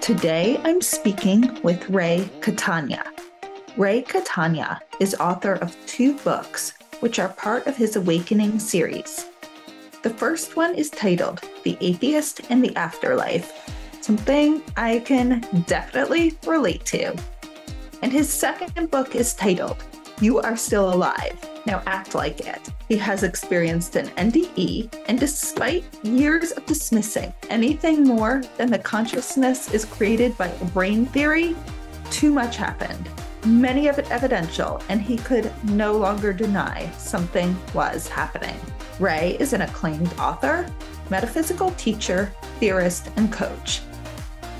Today, I'm speaking with Ray Catania. Ray Catania is author of 2 books, which are part of his Awakening series. The first one is titled The Atheist and The Afterlife, something I can definitely relate to. And his second book is titled You Are Still Alive, Now Act Like It. He has experienced an NDE, and despite years of dismissing anything more than the consciousness is created by a brain theory, too much happened. Many of it evidential, and he could no longer deny something was happening. Ray is an acclaimed author, metaphysical teacher, theorist, and coach.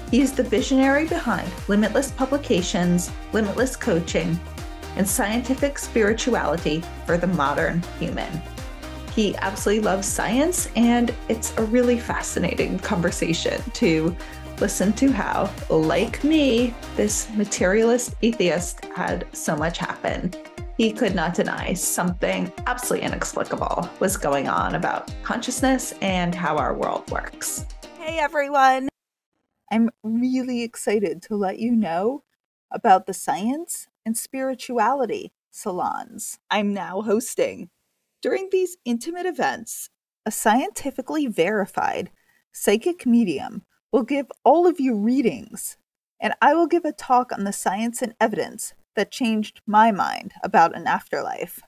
He is the visionary behind Limitless Publications, Limitless Coaching, and scientific spirituality for the modern human. He absolutely loves science, and it's a really fascinating conversation to listen to how, like me, this materialist atheist had so much happen. He could not deny something absolutely inexplicable was going on about consciousness and how our world works. Hey everyone! I'm really excited to let you know about the science and spirituality salons I'm now hosting. During these intimate events, a scientifically verified psychic medium will give all of you readings, and I will give a talk on the science and evidence that changed my mind about an afterlife.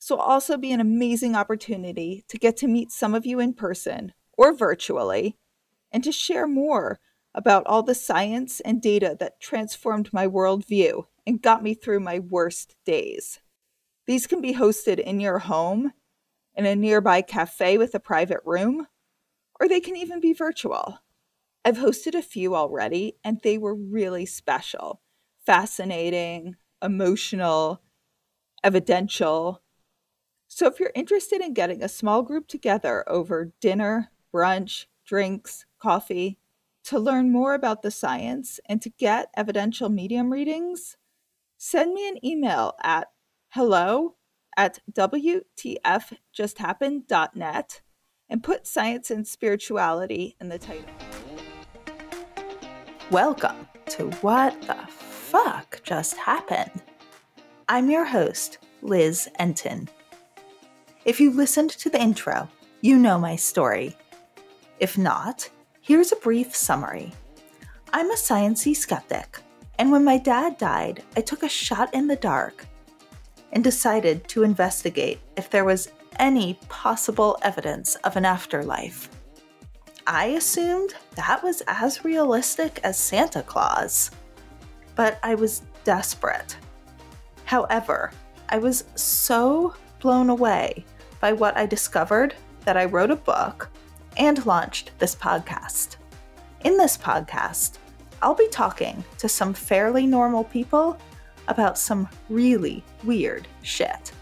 This will also be an amazing opportunity to get to meet some of you in person or virtually, and to share more about all the science and data that transformed my worldview and got me through my worst days. These can be hosted in your home, in a nearby cafe with a private room, or they can even be virtual. I've hosted a few already, and they were really special, fascinating, emotional, evidential. So if you're interested in getting a small group together over dinner, brunch, drinks, coffee, to learn more about the science and to get evidential medium readings, send me an email at hello@WTFJustHappened.net and put science and spirituality in the title. Welcome to What the Fuck Just Happened. I'm your host, Liz Enton. If you listened to the intro, you know my story. If not, here's a brief summary. I'm a sciencey-skeptic, and when my dad died, I took a shot in the dark and decided to investigate if there was any possible evidence of an afterlife. I assumed that was as realistic as Santa Claus, but I was desperate. However, I was so blown away by what I discovered that I wrote a book and launched this podcast. In this podcast, I'll be talking to some fairly normal people about some really weird shit.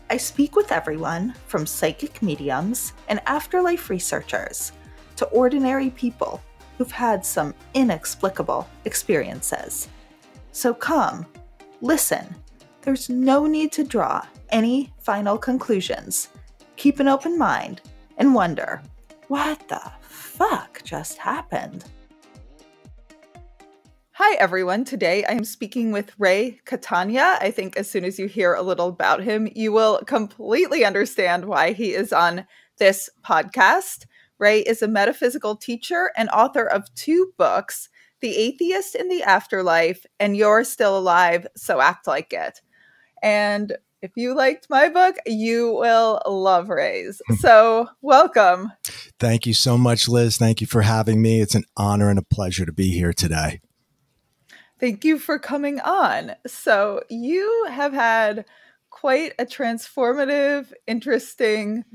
I speak with everyone from psychic mediums and afterlife researchers to ordinary people who've had some inexplicable experiences. So come, listen. There's no need to draw any final conclusions. Keep an open mind and wonder, what the fuck just happened? Hi, everyone. Today I am speaking with Ray Catania. I think as soon as you hear a little about him, you will completely understand why he is on this podcast. Ray is a metaphysical teacher and author of 2 books, The Atheist and The Afterlife, and You're Still Alive, So Act Like It. And if you liked my book, you will love Ray's. So welcome. Thank you so much, Liz. Thank you for having me. It's an honor and a pleasure to be here today. Thank you for coming on. So you have had quite a transformative, interesting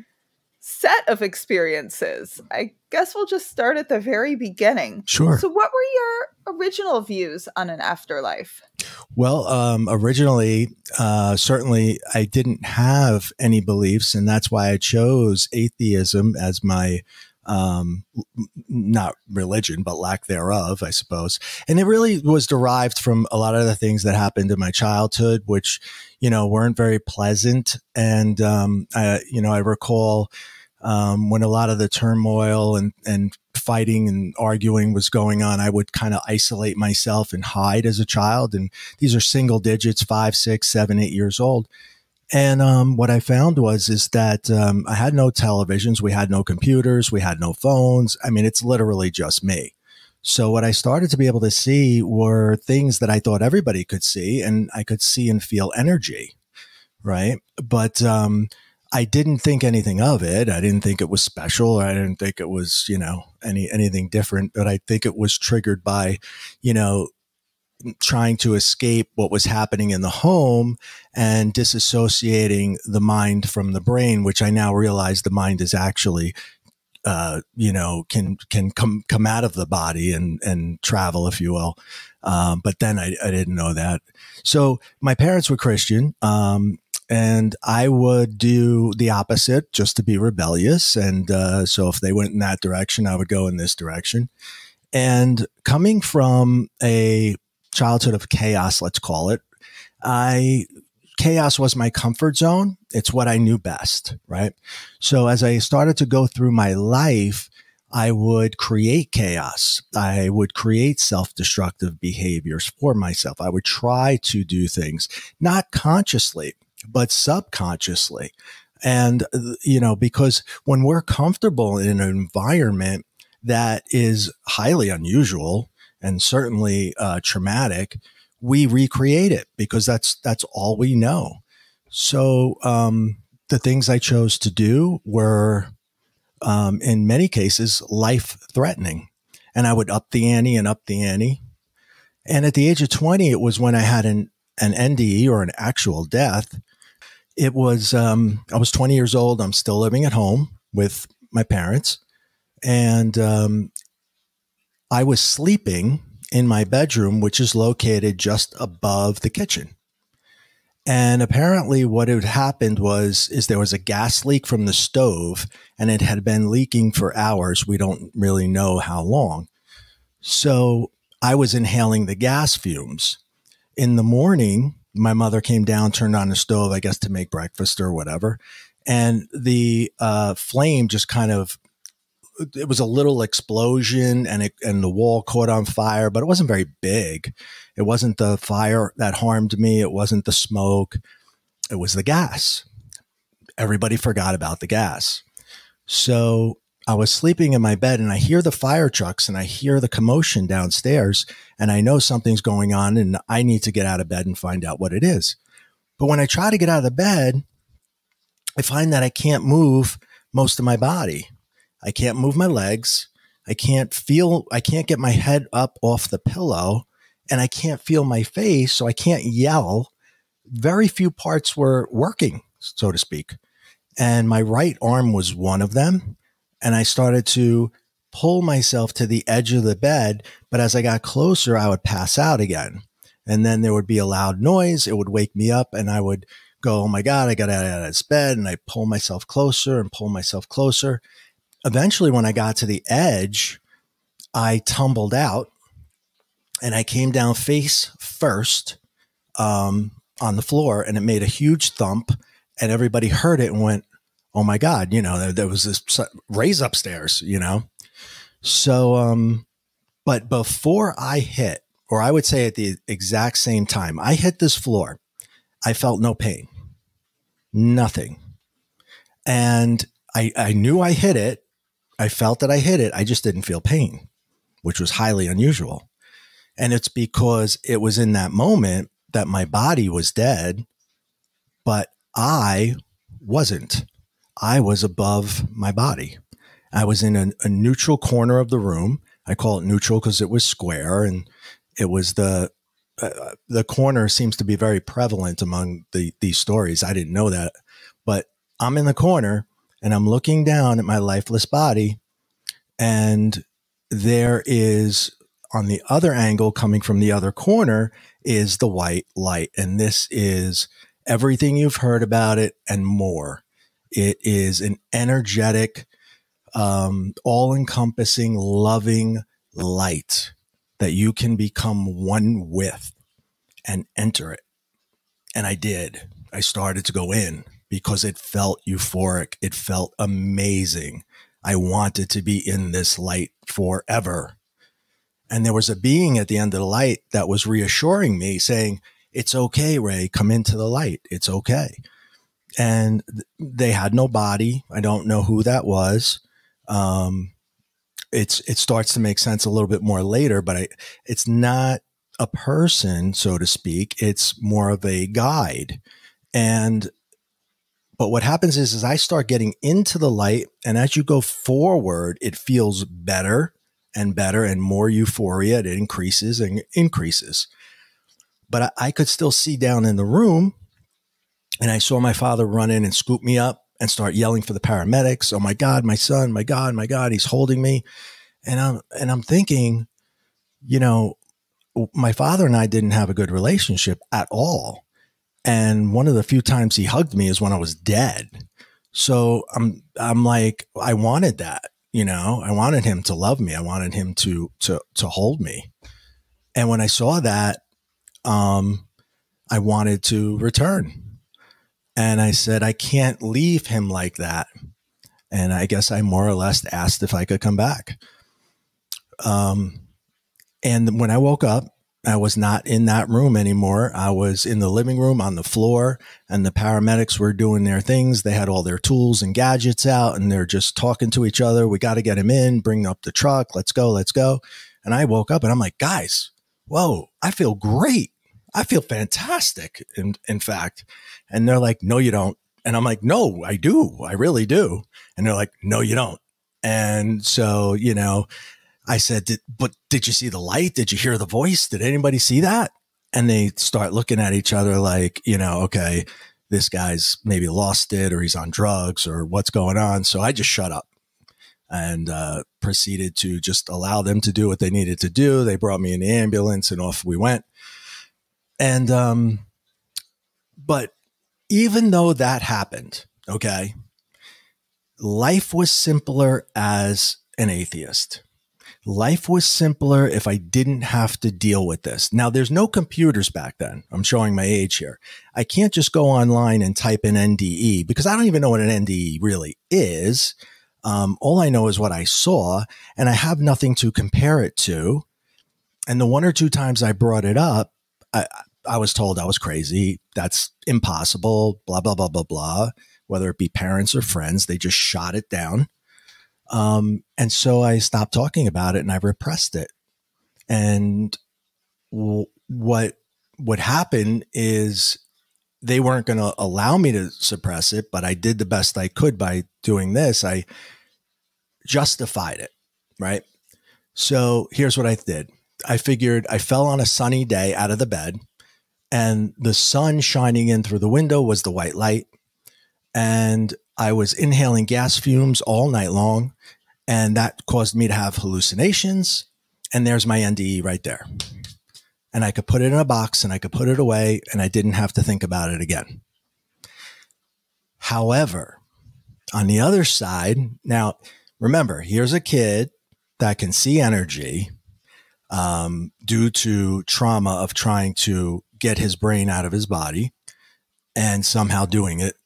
set of experiences. I guess we'll just start at the very beginning. Sure. So what were your original views on an afterlife? Well, originally, certainly I didn't have any beliefs, and that's why I chose atheism as my not religion, but lack thereof, I suppose. And it really was derived from a lot of the things that happened in my childhood, which, weren't very pleasant. And, I recall when a lot of the turmoil and fighting and arguing was going on, I would kind of isolate myself and hide as a child. And these are single digits, 5, 6, 7, 8 years old. And what I found is that I had no televisions, we had no computers, we had no phones. I mean, it's literally just me. So what I started to be able to see were things that I thought everybody could see, and I could see and feel energy, right? But I didn't think anything of it. I didn't think it was special. I didn't think it was, anything different. But I think it was triggered by, trying to escape what was happening in the home and disassociating the mind from the brain, which I now realize the mind is actually, can come out of the body and travel, if you will. But then I didn't know that. So my parents were Christian. And I would do the opposite just to be rebellious. And so if they went in that direction, I would go in this direction. And coming from a childhood of chaos, let's call it, chaos was my comfort zone. It's what I knew best, right? So as I started to go through my life, I would create chaos. I would create self-destructive behaviors for myself. I would try to do things, not consciously, but subconsciously. And, because when we're comfortable in an environment that is highly unusual and certainly traumatic, we recreate it because that's all we know. So the things I chose to do were, in many cases, life-threatening. And I would up the ante and up the ante. And at the age of 20, it was when I had an NDE, or an actual death. It was, I was 20 years old. I'm still living at home with my parents. And I was sleeping in my bedroom, which is located just above the kitchen. And apparently what had happened is there was a gas leak from the stove, and it had been leaking for hours. We don't really know how long. So I was inhaling the gas fumes. In the morning, my mother came down, turned on the stove, I guess to make breakfast or whatever. And the flame just it was a little explosion, and the wall caught on fire, but it wasn't very big. It wasn't the fire that harmed me. It wasn't the smoke. It was the gas. Everybody forgot about the gas. So I was sleeping in my bed, and I hear the fire trucks, and I hear the commotion downstairs, and I know something's going on, and I need to get out of bed and find out what it is. But when I try to get out of the bed, I find that I can't move most of my body. I can't move my legs. I can't get my head up off the pillow, and I can't feel my face. So I can't yell. Very few parts were working, so to speak. And my right arm was one of them. And I started to pull myself to the edge of the bed. But as I got closer, I would pass out again. And then there would be a loud noise. It would wake me up, and I would go, oh my God, I got out of this bed. And I pull myself closer and pull myself closer. Eventually, when I got to the edge, I tumbled out, and I came down face first on the floor, and it made a huge thump, and everybody heard it and went, oh my God, there was this Ray's upstairs, So, but before I hit, or I would say at the exact same time I hit this floor, I felt no pain, nothing. And I knew I hit it. I felt that I hit it. I just didn't feel pain, which was highly unusual. And it's because it was in that moment that my body was dead, but I wasn't. I was above my body. I was in a neutral corner of the room. I call it neutral because it was square, and it was the corner seems to be very prevalent among these stories. I didn't know that, but I'm in the corner, and I'm looking down at my lifeless body, and there is, on the other angle coming from the other corner, is the white light. And this is everything you've heard about it and more. It is an energetic, all-encompassing, loving light that you can become one with and enter it. And I did. I started to go in because it felt euphoric. It felt amazing. I wanted to be in this light forever. And there was a being at the end of the light that was reassuring me, saying, it's okay, Ray, come into the light. It's okay. And they had no body. I don't know who that was. It starts to make sense a little bit more later, but it's not a person, so to speak. It's more of a guide. But what happens is I start getting into the light, and as you go forward, it feels better and better and more euphoria. It increases and increases. But I could still see down in the room, and I saw my father run in and scoop me up and start yelling for the paramedics. Oh my God, my son, my God, he's holding me. And I'm thinking, my father and I didn't have a good relationship at all. And one of the few times he hugged me is when I was dead. So I'm like, I wanted that, I wanted him to love me. I wanted him to hold me. And when I saw that, I wanted to return. And I said, I can't leave him like that. And I guess I more or less asked if I could come back. And when I woke up, I was not in that room anymore. I was in the living room on the floor, and the paramedics were doing their things. They had all their tools and gadgets out, and they're just talking to each other. We got to get him in, bring up the truck. Let's go. And I woke up and I'm like, guys, whoa, I feel great. I feel fantastic. In fact, and they're like, no, you don't. And I'm like, no, I do. I really do. And they're like, no, you don't. And so, I said, but did you see the light? Did you hear the voice? Did anybody see that? And they start looking at each other like, okay, this guy's maybe lost it, or he's on drugs, or what's going on. So I just shut up and proceeded to just allow them to do what they needed to do. They brought me in the ambulance and off we went. And, but even though that happened, okay, life was simpler as an atheist. Life was simpler if I didn't have to deal with this. Now, there's no computers back then. I'm showing my age here. I can't just go online and type in NDE, because I don't even know what an NDE really is. All I know is what I saw, and I have nothing to compare it to. And the one or two times I brought it up, I was told I was crazy. That's impossible, blah, blah, blah, blah, blah. Whether it be parents or friends, they just shot it down. And so I stopped talking about it, and I repressed it. And what happened is they weren't going to allow me to suppress it, but I did the best I could by doing this. I justified it, right? So here's what I did. I figured I fell on a sunny day out of the bed, and the sun shining in through the window was the white light. And I was inhaling gas fumes all night long, and that caused me to have hallucinations. And there's my NDE right there. And I could put it in a box, and I could put it away, and I didn't have to think about it again. However, on the other side, now remember, here's a kid that can see energy due to trauma of trying to get his brain out of his body and somehow doing it.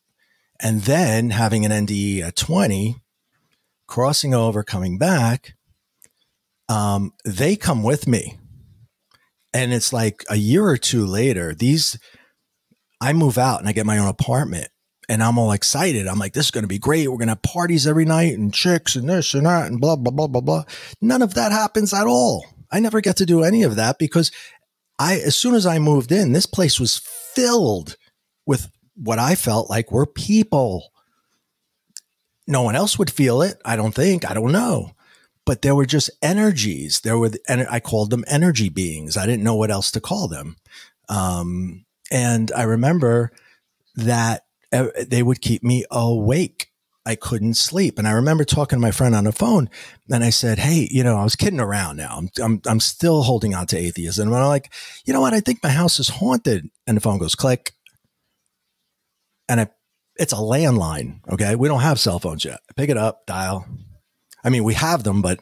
And then having an NDE at 20, crossing over, coming back, they come with me. And it's like a year or two later, I move out and I get my own apartment, and I'm all excited. I'm like, this is going to be great. We're going to have parties every night and chicks and this and that and blah, blah, blah, blah, blah. None of that happens at all. I never get to do any of that because as soon as I moved in, this place was filled with what I felt like were people. No one else would feel it. I don't think. I don't know. But there were just energies. I called them energy beings. I didn't know what else to call them. And I remember that they would keep me awake. I couldn't sleep. And I remember talking to my friend on the phone, and I said, hey, I was kidding around now. I'm still holding on to atheism. And I'm like, you know what? I think my house is haunted. And the phone goes click. And it's a landline. Okay. We don't have cell phones yet. I pick it up, dial. I mean, we have them, but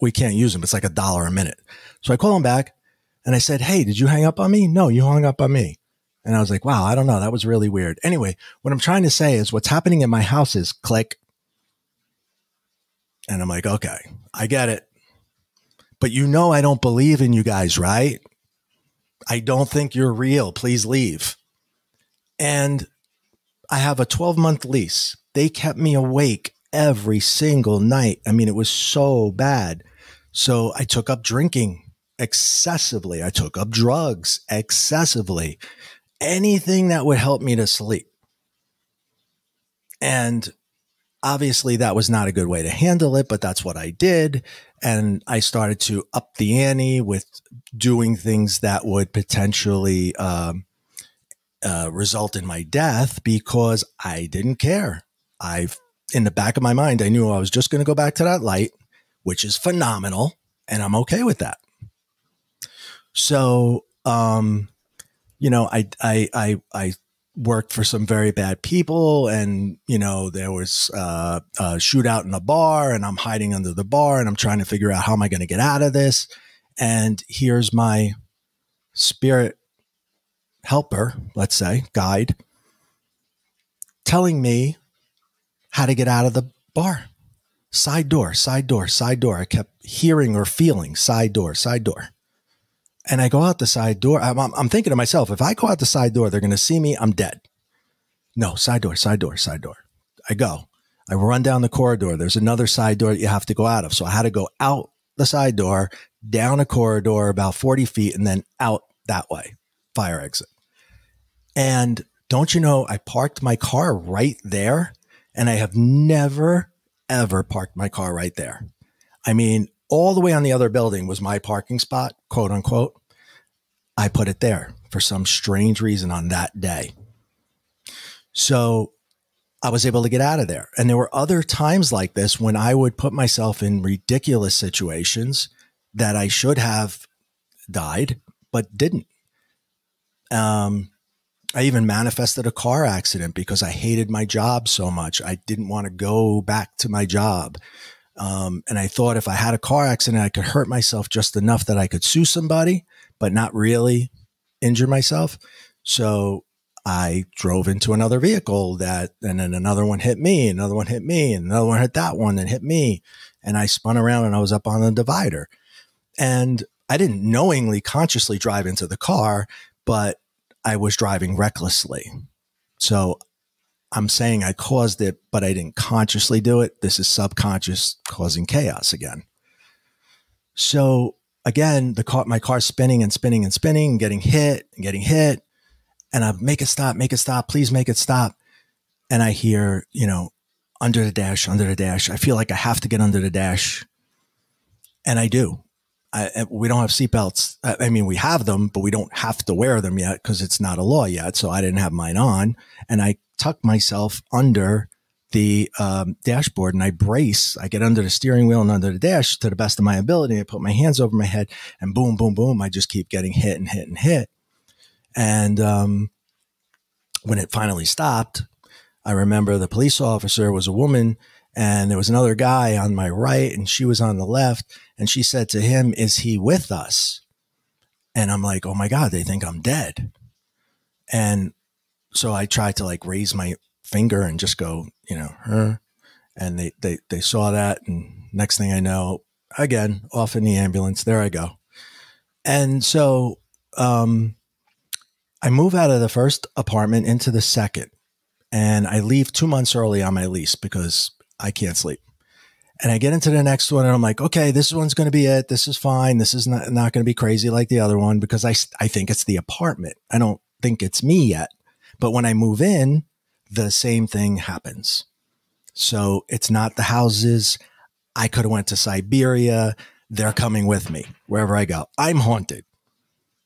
we can't use them. It's like $1 a minute. So I call him back, and I said, hey, did you hang up on me? No, you hung up on me. And I was like, wow, I don't know. That was really weird. Anyway, what I'm trying to say is what's happening in my house is click. And I'm like, okay, I get it. But you know, I don't believe in you guys, right? I don't think you're real. Please leave. And I have a 12-month lease. They kept me awake every single night. I mean, it was so bad. So I took up drinking excessively. I took up drugs excessively. Anything that would help me to sleep. And obviously that was not a good way to handle it, but that's what I did. And I started to up the ante with doing things that would potentially result in my death because I didn't care. In the back of my mind, I knew I was just going to go back to that light, which is phenomenal. And I'm okay with that. So, you know, I worked for some very bad people, and, you know, there was a shootout in the bar, and I'm hiding under the bar, and I'm trying to figure out how am I going to get out of this. And here's my spirit helper, let's say, guide, telling me how to get out of the bar. Side door, side door, side door. I kept hearing or feeling side door, side door. And I go out the side door. I'm thinking to myself, if I go out the side door, they're going to see me. I'm dead. No, side door, side door, side door. I go. I run down the corridor. There's another side door that you have to go out of. So I had to go out the side door, down a corridor about 40 feet, and then out that way, fire exit. And don't you know, I parked my car right there, and I have never, ever parked my car right there. I mean, all the way on the other building was my parking spot, quote unquote. I put it there for some strange reason on that day. So I was able to get out of there. And there were other times like this when I would put myself in ridiculous situations that I should have died, but didn't. I even manifested a car accident because I hated my job so much. I didn't want to go back to my job. And I thought if I had a car accident, I could hurt myself just enough that I could sue somebody, but not really injure myself. So I drove into another vehicle and then another one hit me, another one hit me, and another one hit that one and hit me. And I spun around and I was up on the divider. And I didn't knowingly, consciously drive into the car, but I was driving recklessly. So I'm saying I caused it, but I didn't consciously do it. This is subconscious causing chaos again. So again, my car's spinning and spinning and spinning, getting hit and getting hit. And I make it stop, please make it stop. And I hear, you know, under the dash. I feel like I have to get under the dash. And I do. We don't have seatbelts. I mean, we have them, but we don't have to wear them yet because it's not a law yet. So I didn't have mine on. And I tuck myself under the dashboard and I brace. I get under the steering wheel and under the dash to the best of my ability. I put my hands over my head and boom, boom, boom. I just keep getting hit and hit and hit. And when it finally stopped, I remember the police officer was a woman and there was another guy on my right and she was on the left. And she said to him, "Is he with us?" And I'm like, oh my God, they think I'm dead. And so I tried to like raise my finger and just go, you know, her. And they saw that. And next thing I know, again, off in the ambulance, there I go. And so, I move out of the first apartment into the second and I leave 2 months early on my lease because I can't sleep. And I get into the next one and I'm like, okay, this one's going to be it. This is fine. This is not going to be crazy like the other one because I think it's the apartment. I don't think it's me yet. But when I move in, the same thing happens. So it's not the houses. I could have went to Siberia. They're coming with me wherever I go. I'm haunted.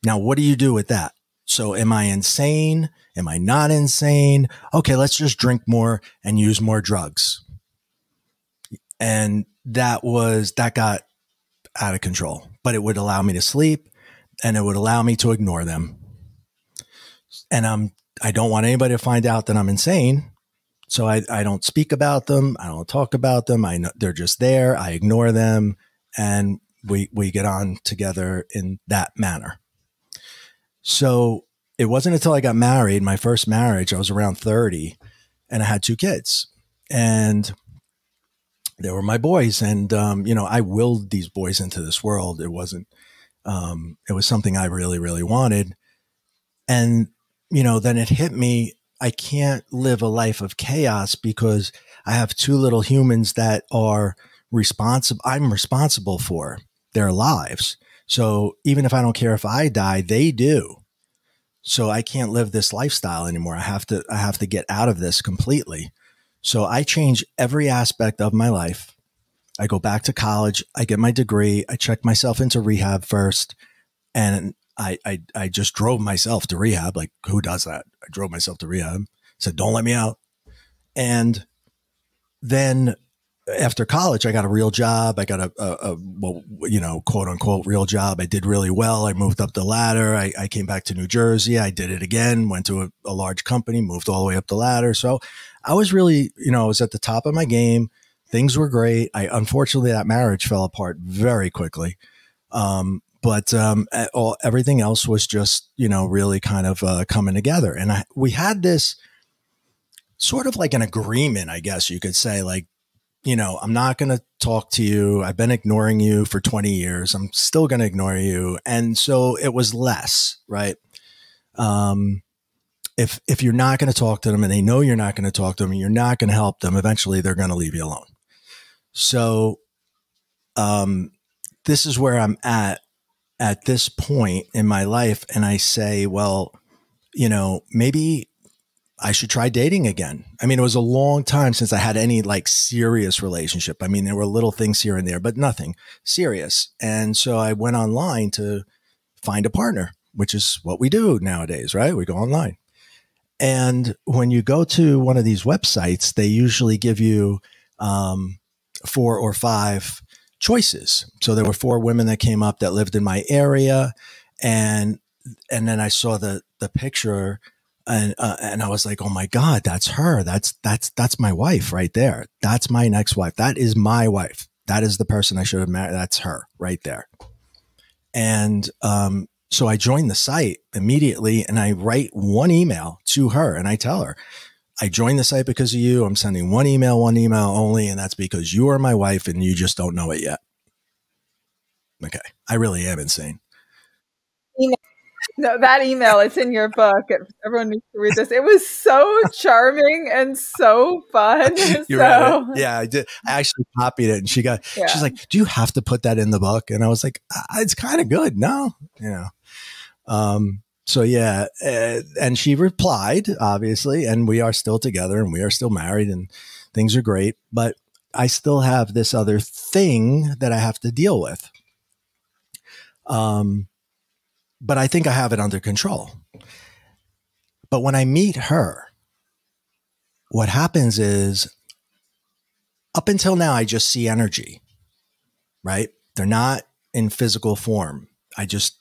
Now, what do you do with that? So am I insane? Am I not insane? Okay, let's just drink more and use more drugs. And that got out of control, but it would allow me to sleep and it would allow me to ignore them. And I don't want anybody to find out that I'm insane. So I don't speak about them. I don't talk about them. I know they're just there. I ignore them and we get on together in that manner. So it wasn't until I got married, my first marriage, I was around 30 and I had 2 kids. And they were my boys. And, I willed these boys into this world. It wasn't, it was something I really, really wanted. And, then it hit me. I can't live a life of chaos because I have two little humans that are responsible. I'm responsible for their lives. So even if I don't care if I die, they do. So I can't live this lifestyle anymore. I have to get out of this completely. So I change every aspect of my life. I go back to college. I get my degree. I check myself into rehab first. And I just drove myself to rehab. Like, who does that? I drove myself to rehab. Said, don't let me out. And then after college, I got a real job. I got a quote unquote real job. I did really well. I moved up the ladder. I came back to New Jersey. I did it again, went to a large company, moved all the way up the ladder. So I was really, I was at the top of my game. Things were great. Unfortunately, that marriage fell apart very quickly. But everything else was just, really kind of coming together. And we had this sort of like an agreement, I guess you could say, like, I'm not going to talk to you. I've been ignoring you for 20 years. I'm still going to ignore you. And so it was less, right? If you're not going to talk to them and they know you're not going to talk to them and you're not going to help them, eventually they're going to leave you alone. So this is where I'm at this point in my life. And I say, well, maybe I should try dating again. I mean, it was a long time since I had any like serious relationship. I mean, there were little things here and there, but nothing serious. And so I went online to find a partner, which is what we do nowadays, right? We go online. And when you go to one of these websites, they usually give you 4 or 5 choices. So there were 4 women that came up that lived in my area. And then I saw the picture and I was like, oh my God, that's her. That's my wife right there. That's my next wife. That is my wife. That is the person I should have married. That's her right there. And, so I joined the site immediately and I write one email to her and I tell her, I joined the site because of you. I'm sending one email only. And that's because you are my wife and you just don't know it yet. Okay. I really am insane. No, that email, it's in your book. Everyone needs to read this. It was so charming and so fun. You read it? Yeah, I did. I actually copied it and she's like, do you have to put that in the book? And I was like, it's kind of good. No, so yeah. And she replied, obviously, and we are still together and we are still married and things are great. But I still have this other thing that I have to deal with. But I think I have it under control. But when I meet her, what happens is up until now, I just see energy, right? They're not in physical form.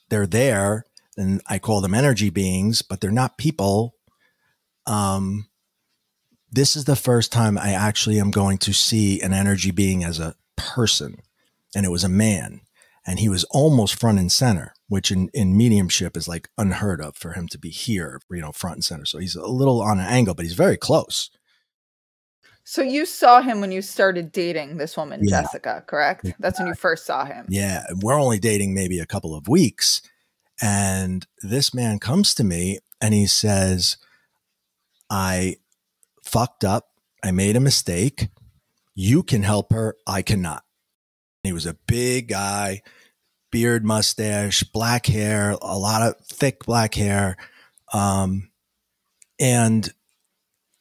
They're there and I call them energy beings, but they're not people. This is the first time I actually am going to see an energy being as a person. And it was a man. And he was almost front and center, which in mediumship is like unheard of for him to be here, front and center. So he's a little on an angle, but he's very close. So you saw him when you started dating this woman, Yeah. Jessica, correct? Yeah. That's when you first saw him. Yeah. We're only dating maybe a couple of weeks. And this man comes to me and he says, I fucked up. I made a mistake. You can help her. I cannot. He was a big guy, beard, mustache, black hair, a lot of thick black hair. And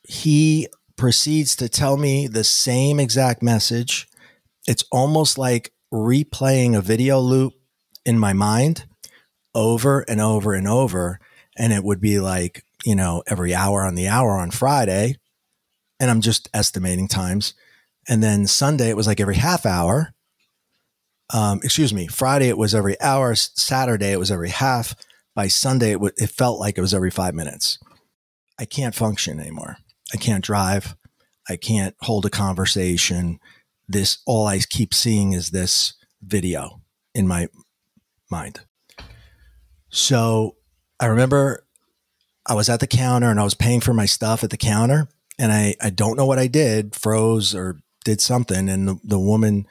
he proceeds to tell me the same exact message. It's almost like replaying a video loop in my mind over and over and over. And it would be like, every hour on the hour on Friday. And I'm just estimating times. And then Sunday, it was like every half hour. Friday, it was every hour. Saturday, it was every half. By Sunday, it felt like it was every 5 minutes. I can't function anymore. I can't drive. I can't hold a conversation. All I keep seeing is this video in my mind. So I remember I was at the counter and I was paying for my stuff at the counter and I don't know what I did, froze or did something. And the woman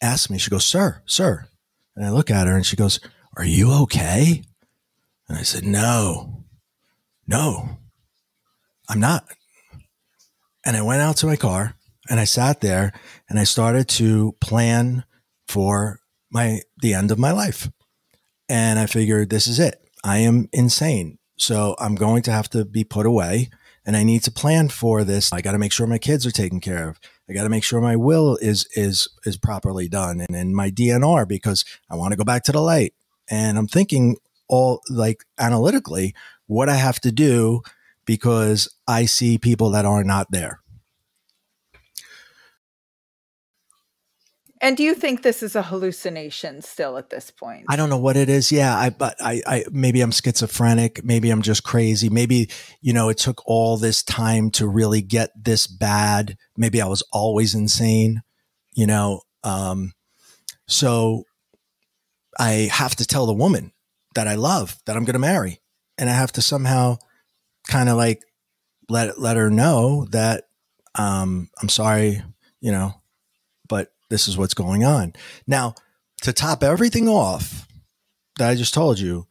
asked me, she goes, sir. And I look at her and she goes, are you okay? And I said, no, I'm not. And I went out to my car and I sat there and I started to plan for the end of my life. And I figured, this is it. I am insane. So I'm going to have to be put away and I need to plan for this. I got to make sure my kids are taken care of. I got to make sure my will is properly done and my DNR, because I want to go back to the light. And I'm thinking all like analytically what I have to do because I see people that are not there. And do you think this is a hallucination still at this point? I don't know what it is. Yeah. But I maybe I'm schizophrenic. Maybe I'm just crazy. Maybe, it took all this time to really get this bad. Maybe I was always insane, so I have to tell the woman that I love, that I'm going to marry. And I have to somehow kind of like let her know that, I'm sorry, but this is what's going on. Now, to top everything off that I just told you,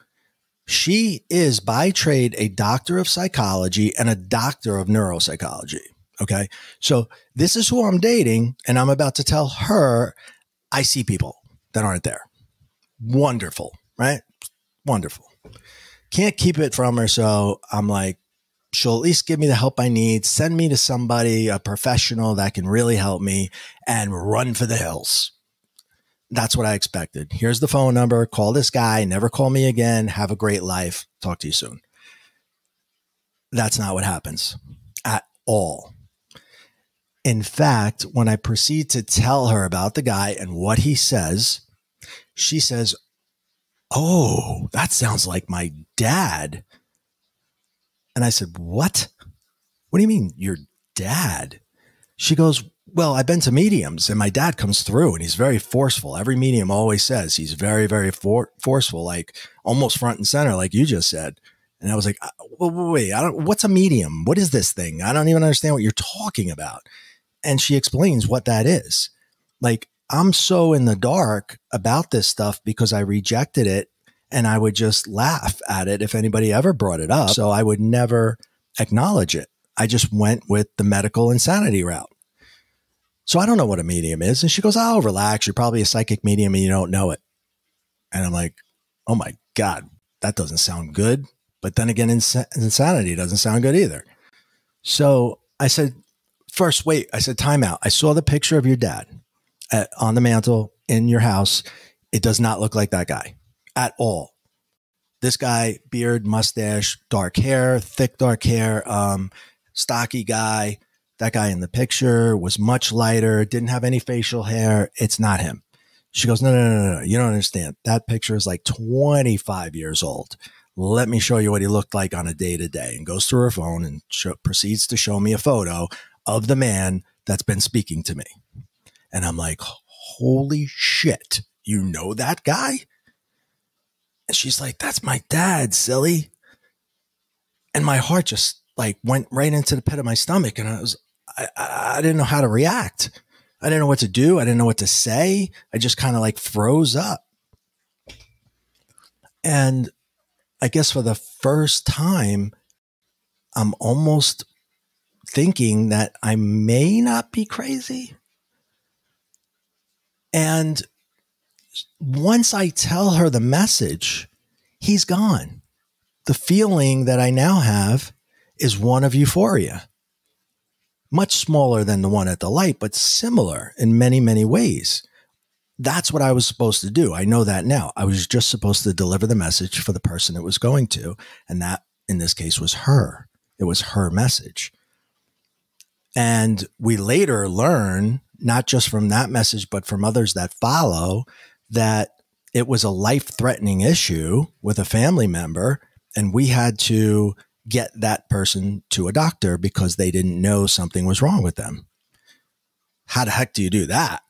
she is by trade a doctor of psychology and a doctor of neuropsychology. Okay. So this is who I'm dating. And I'm about to tell her I see people that aren't there. Wonderful, right? Wonderful. Can't keep it from her. So I'm like, she'll at least give me the help I need, send me to somebody, a professional that can really help me, and run for the hills. That's what I expected. Here's the phone number. Call this guy. Never call me again. Have a great life. Talk to you soon. That's not what happens at all. In fact, when I proceed to tell her about the guy and what he says, she says, oh, that sounds like my dad. And I said, what? What do you mean your dad? She goes, well, I've been to mediums and my dad comes through and he's very forceful. Every medium always says he's very, very forceful, like almost front and center, like you just said. And I was like, wait, what's a medium? What is this thing? I don't even understand what you're talking about. And she explains what that is. Like, I'm so in the dark about this stuff because I rejected it and I would just laugh at it if anybody ever brought it up. So I would never acknowledge it. I just went with the medical insanity route. So I don't know what a medium is. And she goes, oh, relax. You're probably a psychic medium and you don't know it. And I'm like, oh my God, that doesn't sound good. But then again, insanity doesn't sound good either. So I said, first, wait, I said, time out. I saw the picture of your dad on the mantle in your house. It does not look like that guy at all. This guy, beard, mustache, dark hair, thick dark hair, stocky guy. That guy in the picture was much lighter, didn't have any facial hair. It's not him. She goes, no. You don't understand. That picture is like 25 years old. Let me show you what he looked like on a day-to-day, and goes through her phone and proceeds to show me a photo of the man that's been speaking to me. And I'm like, holy shit, you know that guy? And she's like, that's my dad, silly. And my heart just like went right into the pit of my stomach. And I didn't know how to react. I didn't know what to do. I didn't know what to say. I just kind of like froze up. And I guess for the first time, I'm almost thinking that I may not be crazy. And once I tell her the message, he's gone. The feeling that I now have is one of euphoria. Much smaller than the one at the light, but similar in many, many ways. That's what I was supposed to do. I know that now. I was just supposed to deliver the message for the person it was going to. And that, in this case, was her. It was her message. And we later learn, not just from that message, but from others that follow, that it was a life-threatening issue with a family member. And we had to get that person to a doctor because they didn't know something was wrong with them. How the heck do you do that?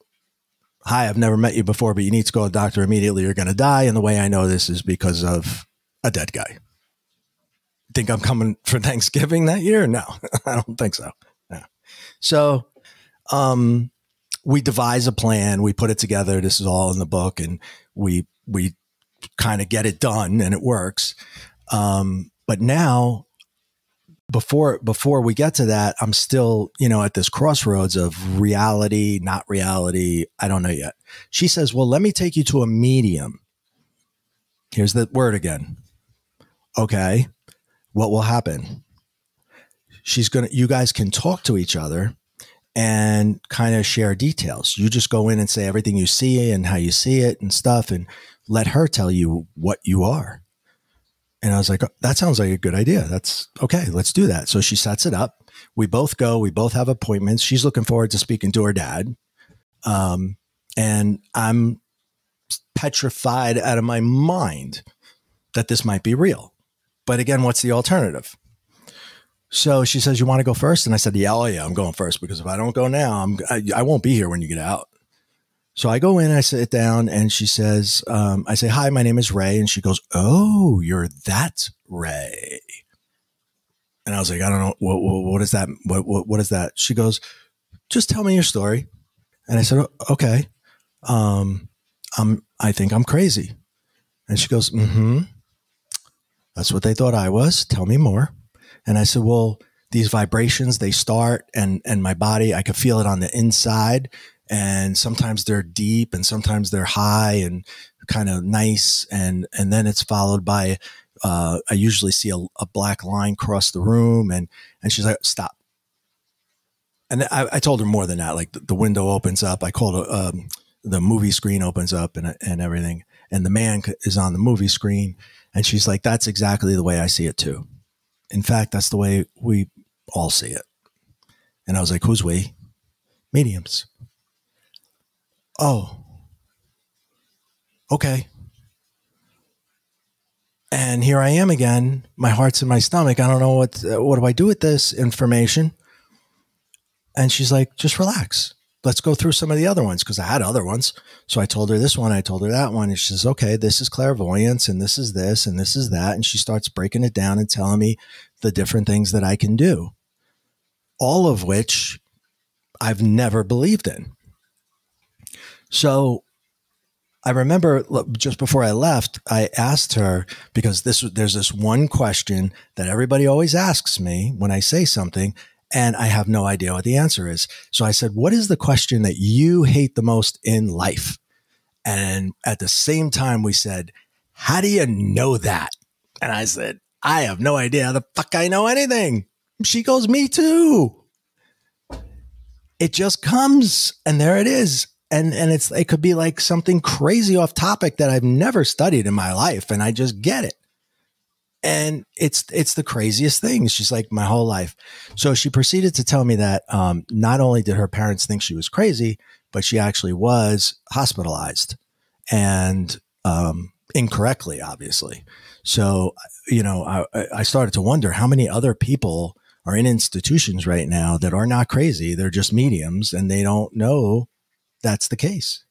Hi, I've never met you before, but you need to go to the doctor immediately. You're going to die. And the way I know this is because of a dead guy. Think I'm coming for Thanksgiving that year? No, I don't think so. No. So, we devise a plan, we put it together. This is all in the book, and we kind of get it done, and it works. But now, before we get to that, I'm still, at this crossroads of reality, not reality. I don't know yet. She says, well, let me take you to a medium. Here's the word again. Okay. What will happen? You guys can talk to each other and kind of share details. You just go in and say everything you see and how you see it and stuff, and let her tell you what you are. And I was like, oh, that sounds like a good idea. That's okay. Let's do that. So she sets it up. We both go. We both have appointments. She's looking forward to speaking to her dad. And I'm petrified out of my mind that this might be real. But again, what's the alternative? So she says, you want to go first? And I said, yeah, I'm going first, because if I don't go now, I won't be here when you get out. So I go in, I sit down, and she says, I say, hi, my name is Ray. And she goes, oh, you're that Ray. And I was like, I don't know. What is that? What is that? She goes, just tell me your story. And I said, oh, okay. I think I'm crazy. And she goes, that's what they thought I was. Tell me more. And I said, well, these vibrations, they start, and my body, I could feel it on the inside. And sometimes they're deep, and sometimes they're high and kind of nice. And then it's followed by, I usually see a black line cross the room. And she's like, stop. And I told her more than that. Like the window opens up. I called it, the movie screen opens up and everything. And the man is on the movie screen. And she's like, that's exactly the way I see it too. In fact, that's the way we all see it. And I was like, who's we? Mediums. Oh, okay. And here I am again. My heart's in my stomach. I don't know what do I do with this information? And she's like, just relax. Let's go through some of the other ones, because I had other ones. So I told her this one, I told her that one. And she says, okay, this is clairvoyance, and this is this, and this is that. And she starts breaking it down and telling me the different things that I can do, all of which I've never believed in. So I remember just before I left, I asked her, because there's this one question that everybody always asks me when I say something, and I have no idea what the answer is. So I said, what is the question that you hate the most in life? And at the same time, we said, how do you know that? And I said, I have no idea how the fuck I know anything. She goes, me too. It just comes, and there it is. And it could be like something crazy off topic that I've never studied in my life, and I just get it. And it's the craziest thing. She's like, my whole life. So she proceeded to tell me that not only did her parents think she was crazy, but she actually was hospitalized, and incorrectly, obviously. So, I started to wonder how many other people are in institutions right now that are not crazy. They're just mediums, and they don't know that's the case.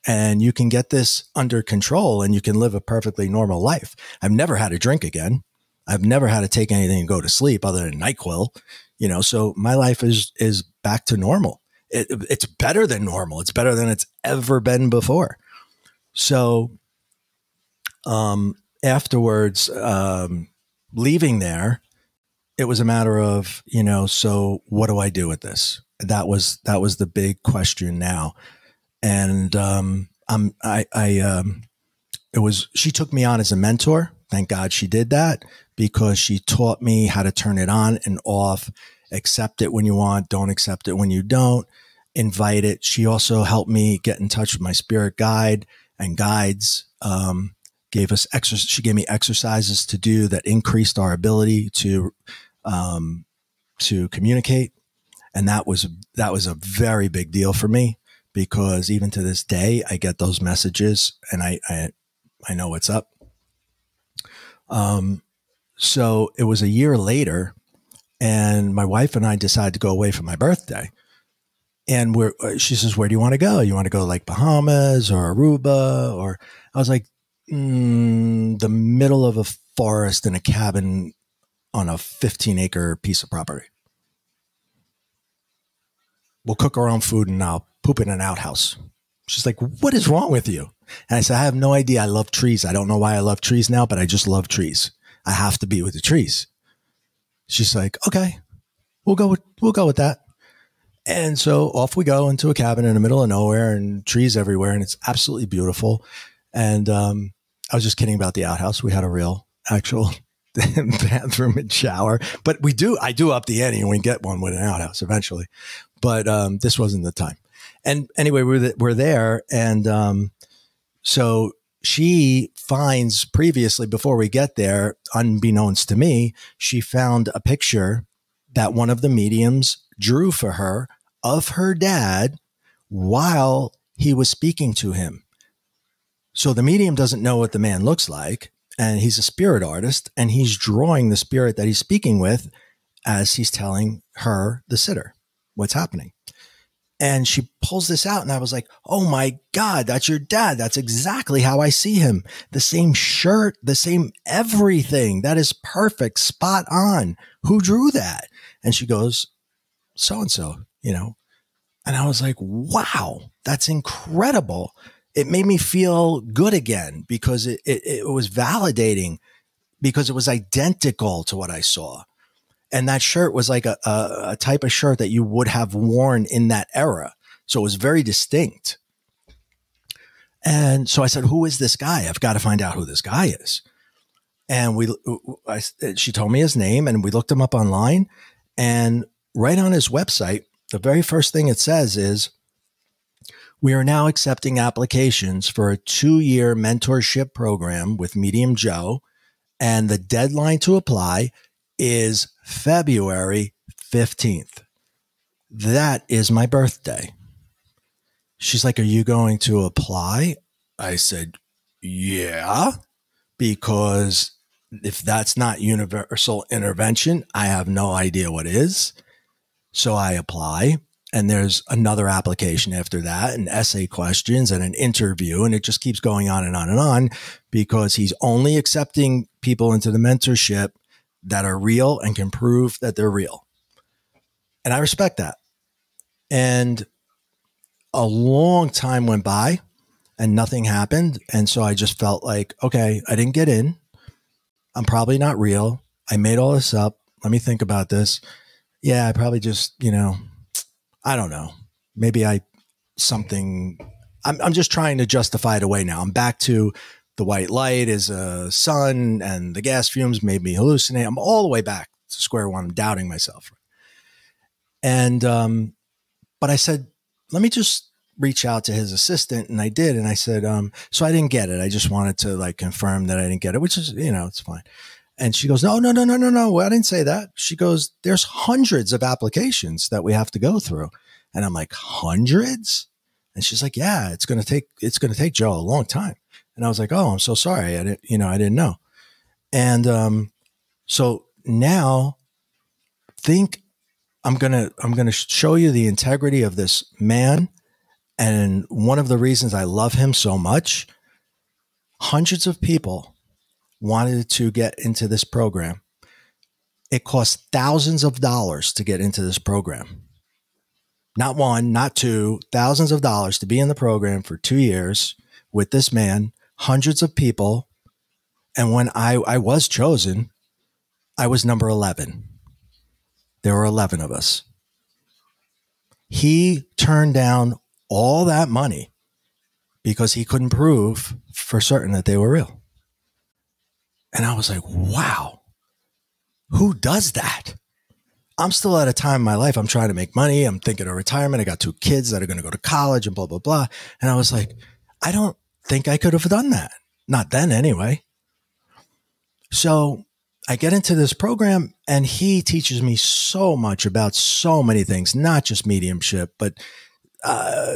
And you can get this under control, and you can live a perfectly normal life. I've never had a drink again. I've never had to take anything and go to sleep other than NyQuil, so my life is back to normal. It's better than normal. It's better than it's ever been before. So, afterwards, leaving there, it was a matter of, so what do I do with this? That was the big question now. And, she took me on as a mentor. Thank God she did that, because she taught me how to turn it on and off, accept it when you want, don't accept it when you don't, invite it. She also helped me get in touch with my spirit guide and guides, she gave me exercises to do that increased our ability to communicate. And that was a very big deal for me, because even to this day, I get those messages, and I know what's up. So it was a year later, and my wife and I decided to go away for my birthday. And she says, where do you want to go? You want to go like Bahamas or Aruba? Or I was like, the middle of a forest in a cabin on a 15-acre piece of property. we'll cook our own food and I'll poop in an outhouse. She's like, what is wrong with you? And I said, I have no idea. I love trees. I don't know why I love trees now, but I just love trees. I have to be with the trees. She's like, okay, we'll go with that. And so off we go into a cabin in the middle of nowhere and trees everywhere. And it's absolutely beautiful. And I was just kidding about the outhouse. We had a real actual bathroom and shower, but I do up the ante and we get one with an outhouse eventually. But this wasn't the time. And anyway, we're there. And so she finds previously, before we get there, unbeknownst to me, she found a picture that one of the mediums drew for her of her dad while he was speaking to him. So the medium doesn't know what the man looks like, and he's a spirit artist, and he's drawing the spirit that he's speaking with as he's telling her, the sitter, what's happening. And she pulls this out and I was like, oh my God, that's your dad. That's exactly how I see him. The same shirt, the same everything. That is perfect. Spot on. Who drew that? And she goes, so-and-so, and I was like, wow, that's incredible. It made me feel good again because it was validating because it was identical to what I saw. And that shirt was like a type of shirt that you would have worn in that era. So it was very distinct. And so I said, who is this guy? I've got to find out who this guy is. And she told me his name and we looked him up online. And right on his website, the very first thing it says is, we are now accepting applications for a 2-year mentorship program with Medium Joe. And the deadline to apply is February 15th. That is my birthday. She's like, are you going to apply? I said, yeah, because if that's not universal intervention, I have no idea what is. So I apply, and there's another application after that, and essay questions and an interview. And it just keeps going on and on and on because he's only accepting people into the mentorship that are real and can prove that they're real. And I respect that. And a long time went by and nothing happened. And so I just felt like, okay, I didn't get in. I'm probably not real. I made all this up. Let me think about this. Yeah, I probably just, I don't know. Maybe I'm just trying to justify it away now. I'm back to the white light is a sun and the gas fumes made me hallucinate. I'm all the way back to square one. I'm doubting myself. And, but I said, let me just reach out to his assistant. And I did. And I said, so I didn't get it. I just wanted to confirm that I didn't get it, which is, it's fine. And she goes, no. I didn't say that. She goes, there's hundreds of applications that we have to go through. And I'm like, hundreds? And she's like, yeah, it's going to take Joe a long time. And I was like, oh, I'm so sorry. I didn't know. And, so now I'm going to show you the integrity of this man. And one of the reasons I love him so much, hundreds of people wanted to get into this program. It cost thousands of dollars to get into this program. Not one, not two, thousands of dollars to be in the program for 2 years with this man, hundreds of people. And when I was chosen, I was number 11. There were 11 of us. He turned down all that money because he couldn't prove for certain that they were real. And I was like, wow, who does that? I'm still at a time in my life. I'm trying to make money. I'm thinking of retirement. I got 2 kids that are going to go to college and blah, blah, blah. And I was like, I don't think I could have done that. Not then anyway. So I get into this program and he teaches me so much about so many things, not just mediumship, but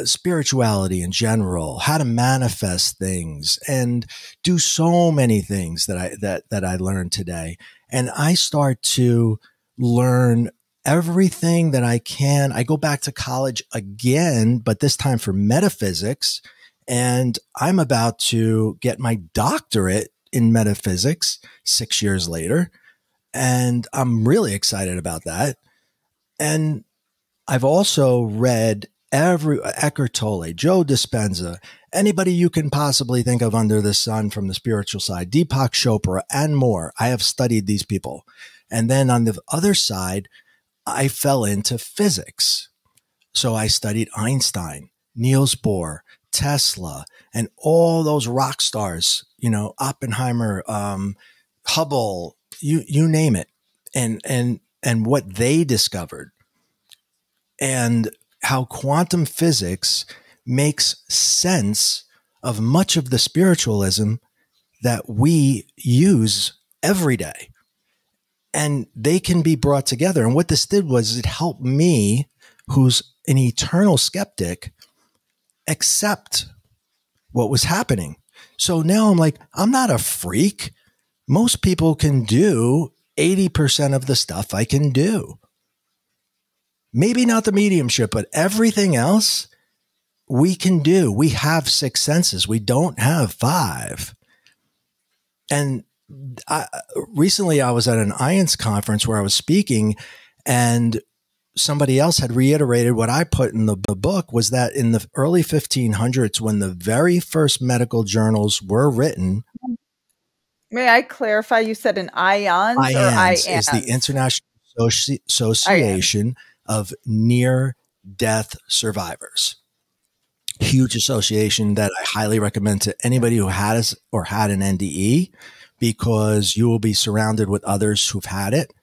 spirituality in general, how to manifest things and do so many things that I learned today. And I start to learn everything that I can. I go back to college again, but this time for metaphysics. And I'm about to get my doctorate in metaphysics 6 years later. And I'm really excited about that. And I've also read every Eckhart Tolle, Joe Dispenza, anybody you can possibly think of under the sun from the spiritual side, Deepak Chopra, and more. I have studied these people. And then on the other side, I fell into physics. So I studied Einstein, Niels Bohr, Tesla, and all those rock stars, you know, Oppenheimer, Hubble, you name it, and what they discovered, and how quantum physics makes sense of much of the spiritualism that we use every day. And they can be brought together. And what this did was it helped me, who's an eternal skeptic, accept what was happening. So now I'm like, I'm not a freak. Most people can do 80% of the stuff I can do. Maybe not the mediumship, but everything else we can do. We have 6 senses. We don't have 5. And recently I was at an IANS conference where I was speaking, and somebody else had reiterated what I put in the book, was that in the early 1500s, when the very first medical journals were written. May I clarify? You said an IANS or IANS? Is the International Association of Near-Death Survivors. Huge association that I highly recommend to anybody who has or had an NDE, because you will be surrounded with others who've had it.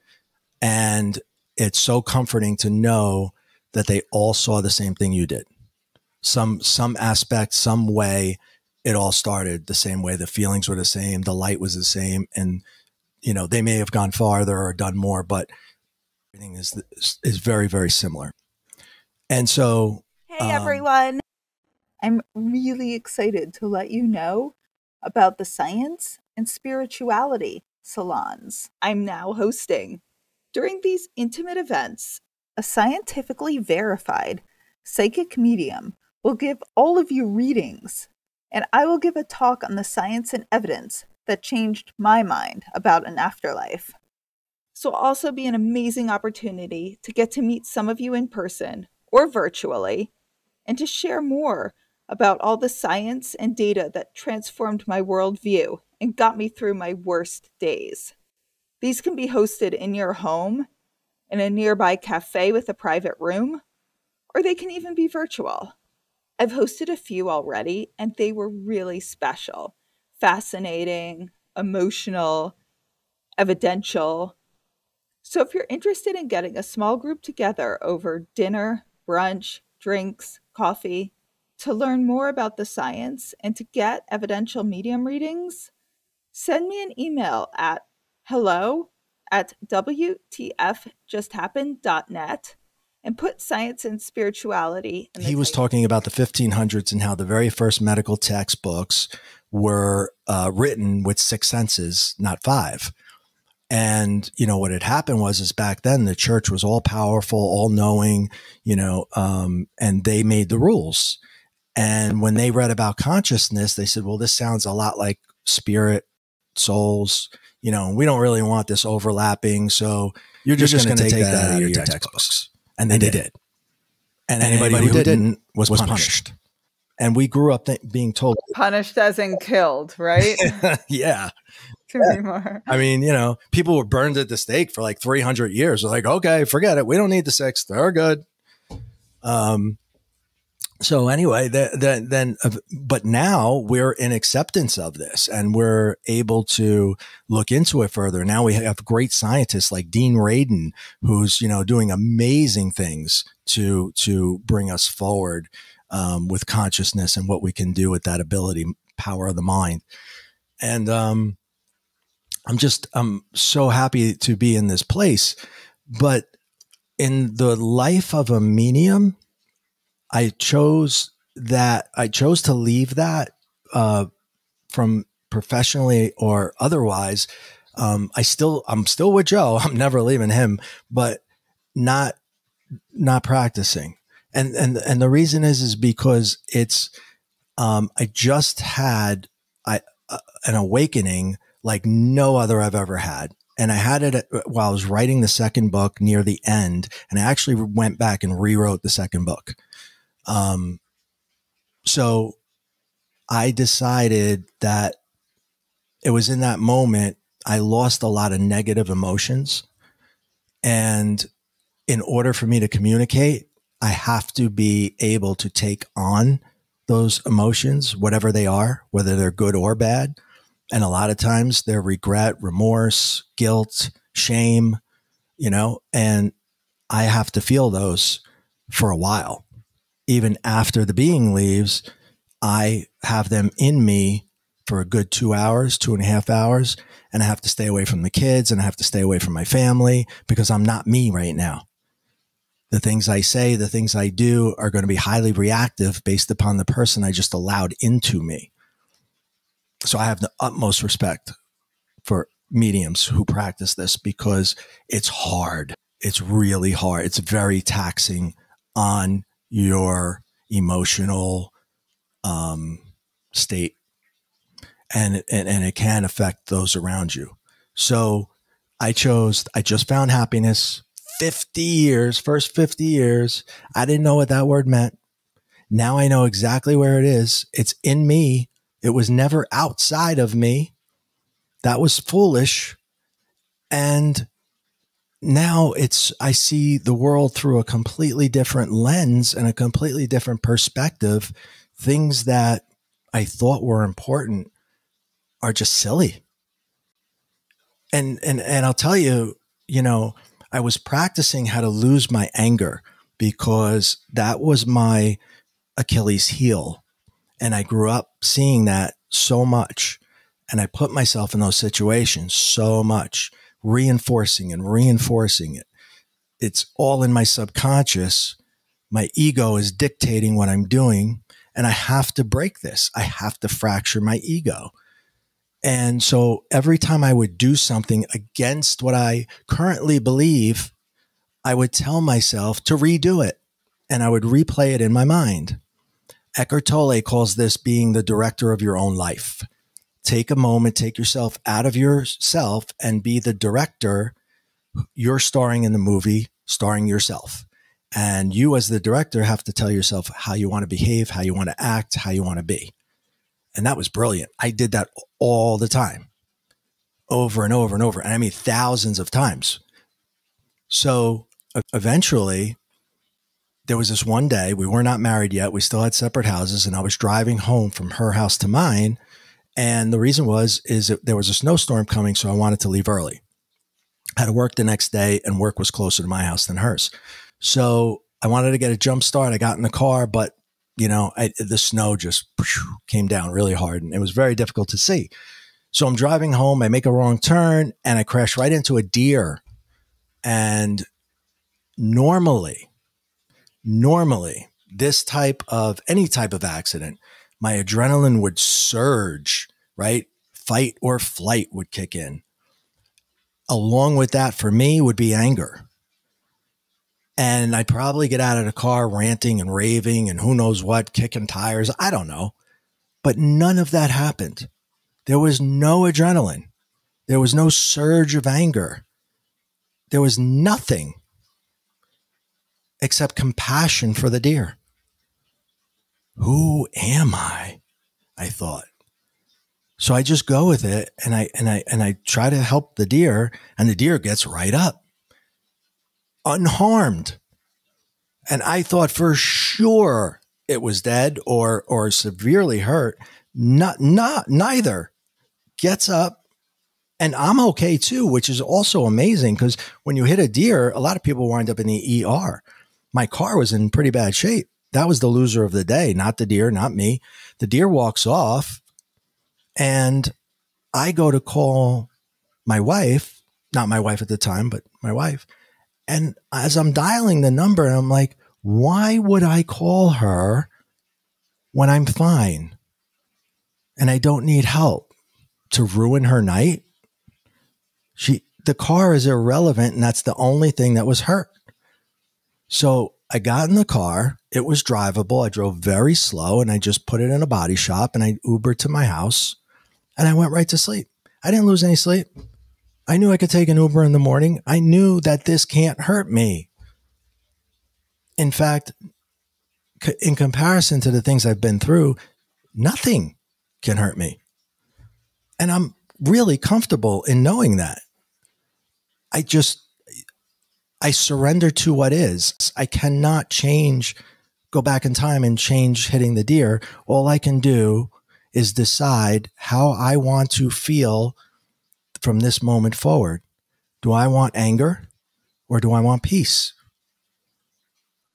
And it's so comforting to know that they all saw the same thing you did. Some aspect, some way, it all started the same way. The feelings were the same. The light was the same. And, you know, they may have gone farther or done more, but everything is very, very similar. And so, hey, everyone. I'm really excited to let you know about the science and spirituality salons I'm now hosting. During these intimate events, a scientifically verified psychic medium will give all of you readings, and I will give a talk on the science and evidence that changed my mind about an afterlife. This will also be an amazing opportunity to get to meet some of you in person or virtually, and to share more about all the science and data that transformed my worldview and got me through my worst days. These can be hosted in your home, in a nearby cafe with a private room, or they can even be virtual. I've hosted a few already, and they were really special, fascinating, emotional, evidential. So if you're interested in getting a small group together over dinner, brunch, drinks, coffee, to learn more about the science and to get evidential medium readings, send me an email at hello@WTFJustHappened.net and put science and spirituality in the He was talking about the 1500s and how the very first medical textbooks were written with 6 senses, not 5. And, you know, what had happened is back then the church was all powerful, all knowing, you know, and they made the rules. And when they read about consciousness, they said, well, this sounds a lot like spirit, souls, you know, we don't really want this overlapping. So you're just going to take that out of your textbooks. And they did. And anybody who didn't was punished. And we grew up being told. Punished as in killed, right? Yeah. More. I mean, you know, people were burned at the stake for like 300 years. They're like, okay, forget it. We don't need the 6. They're good. So anyway, but now we're in acceptance of this, and we're able to look into it further. Now we have great scientists like Dean Radin, who's, you know, doing amazing things to bring us forward with consciousness and what we can do with that ability, power of the mind. And I'm so happy to be in this place. But in the life of a medium, I chose to leave that from professionally or otherwise. I'm still with Joe. I'm never leaving him, but not practicing. And the reason is because it's I just had an awakening like no other I've ever had. And I had it while I was writing the second book near the end. And I actually went back and rewrote the second book. So I decided that it was in that moment I lost a lot of negative emotions. And in order for me to communicate, I have to be able to take on those emotions, whatever they are, whether they're good or bad. And a lot of times they're regret, remorse, guilt, shame, and I have to feel those for a while. Even after the being leaves, I have them in me for a good 2 hours, 2.5 hours. And I have to stay away from the kids and I have to stay away from my family because I'm not me right now. The things I say, the things I do are going to be highly reactive based upon the person I just allowed into me. So I have the utmost respect for mediums who practice this because it's hard. It's really hard. It's very taxing on your emotional state. And it can affect those around you. So I just found happiness. 50 years, first 50 years. I didn't know what that word meant. Now I know exactly where it is. It's in me. It was never outside of me. That was foolish. And now I see the world through a completely different lens and a completely different perspective. Things that I thought were important are just silly. And I'll tell you, I was practicing how to lose my anger because that was my Achilles heel. And I grew up seeing that so much. And I put myself in those situations so much, reinforcing it. It's all in my subconscious. My ego is dictating what I'm doing. And I have to break this. I have to fracture my ego. And so every time I would do something against what I currently believe, I would tell myself to redo it. And I would replay it in my mind. Eckhart Tolle calls this being the director of your own life. Take a moment, take yourself out of yourself and be the director. You're starring in the movie, starring yourself. And you as the director have to tell yourself how you want to behave, how you want to act, how you want to be. And that was brilliant. I did that all the time, over and over and over. And I mean, thousands of times. So eventually there was this one day, we were not married yet. We still had separate houses and I was driving home from her house to mine. And the reason is that there was a snowstorm coming. So I wanted to leave early. I had to work the next day and work was closer to my house than hers. So I wanted to get a jump start. I got in the car, but the snow just came down really hard and it was very difficult to see. So I'm driving home. I make a wrong turn and I crash right into a deer. And normally, any type of accident, my adrenaline would surge, right? Fight or flight would kick in. Along with that, for me, would be anger. And I'd probably get out of the car ranting and raving and who knows what, kicking tires. I don't know. But none of that happened. There was no adrenaline. There was no surge of anger. There was nothing except compassion for the deer. Who am I? I thought. So I just go with it and I try to help the deer and the deer gets right up. Unharmed. And I thought for sure it was dead or severely hurt. Neither. Gets up and I'm okay too, which is also amazing because when you hit a deer, a lot of people wind up in the ER. My car was in pretty bad shape. That was the loser of the day, not the deer, not me. The deer walks off and I go to call my wife, not my wife at the time, but my wife. And as I'm dialing the number, I'm like, why would I call her when I'm fine and I don't need help to ruin her night? The car is irrelevant and that's the only thing that was hurt. So I got in the car. It was drivable. I drove very slow and I just put it in a body shop and I Ubered to my house and I went right to sleep. I didn't lose any sleep. I knew I could take an Uber in the morning. I knew that this can't hurt me. In fact, in comparison to the things I've been through, nothing can hurt me. And I'm really comfortable in knowing that. I surrender to what is. I cannot go back in time and change hitting the deer. All I can do is decide how I want to feel from this moment forward. Do I want anger or do I want peace?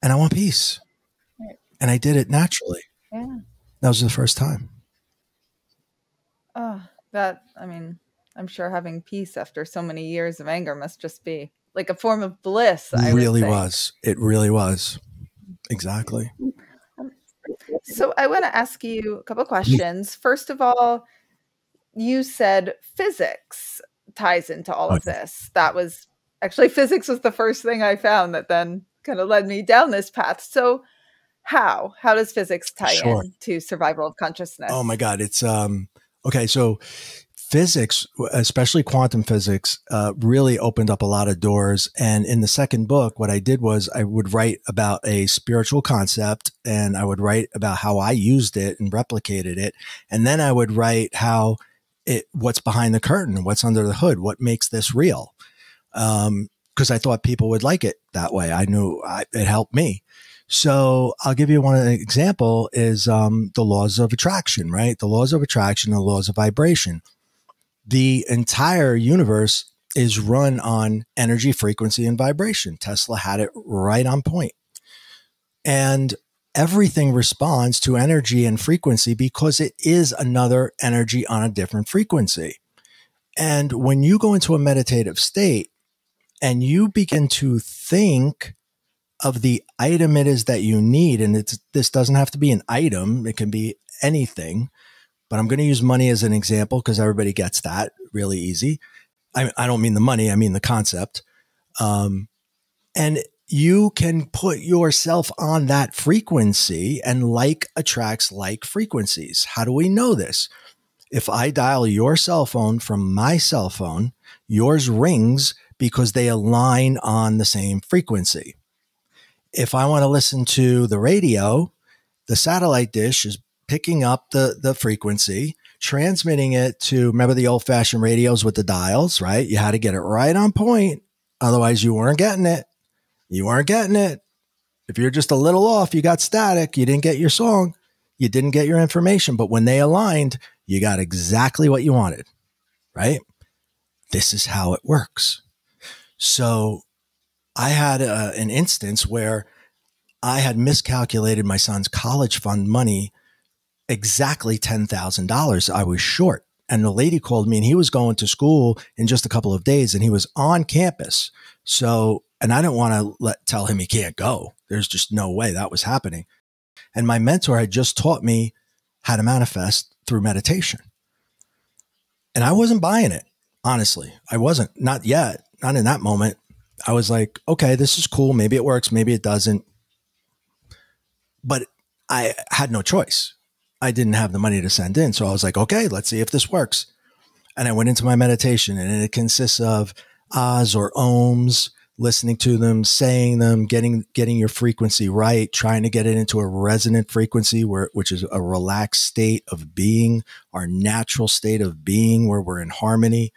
And I want peace. And I did it naturally. Yeah. That was the first time. Oh, I'm sure having peace after so many years of anger must just be like a form of bliss. It really was. It really was. Exactly. So I want to ask you a couple of questions. First of all, you said physics ties into all of this. That was actually, physics was the first thing I found that then kind of led me down this path. So how does physics tie in to survival of consciousness? Oh my God. It's, okay. So physics, especially quantum physics, really opened up a lot of doors. And in the second book, what I did was I would write about a spiritual concept and I would write about how I used it and replicated it. And then I would write what's behind the curtain, what's under the hood, what makes this real. Because I thought people would like it that way. I knew it helped me. So I'll give you one example is the laws of attraction, right? The laws of attraction, the laws of vibration. The entire universe is run on energy, frequency, and vibration. Tesla had it right on point. And everything responds to energy and frequency because it is another energy on a different frequency. And when you go into a meditative state and you begin to think of the item it is that you need, and this doesn't have to be an item, it can be anything, but I'm going to use money as an example because everybody gets that really easy. I don't mean the money, I mean the concept. And you can put yourself on that frequency, and like attracts like frequencies. How do we know this? If I dial your cell phone from my cell phone, yours rings because they align on the same frequency. If I want to listen to the radio, the satellite dish is picking up the frequency, transmitting it to, remember the old fashioned radios with the dials, right? You had to get it right on point. Otherwise you weren't getting it. You weren't getting it. If you're just a little off, you got static. You didn't get your song. You didn't get your information. But when they aligned, you got exactly what you wanted, right? This is how it works. So I had an instance where I had miscalculated my son's college fund money exactly $10,000. I was short. And the lady called me and he was going to school in just a couple of days and he was on campus. So, and I didn't want to tell him he can't go. There's just no way that was happening. And my mentor had just taught me how to manifest through meditation. And I wasn't buying it. Honestly, I wasn't, not yet, not in that moment. I was like, okay, this is cool. Maybe it works. Maybe it doesn't. But I had no choice. I didn't have the money to send in. So I was like, okay, let's see if this works. And I went into my meditation and it consists of ahs or ohms, listening to them, saying them, getting your frequency right, trying to get it into a resonant frequency which is a relaxed state of being, our natural state of being where we're in harmony.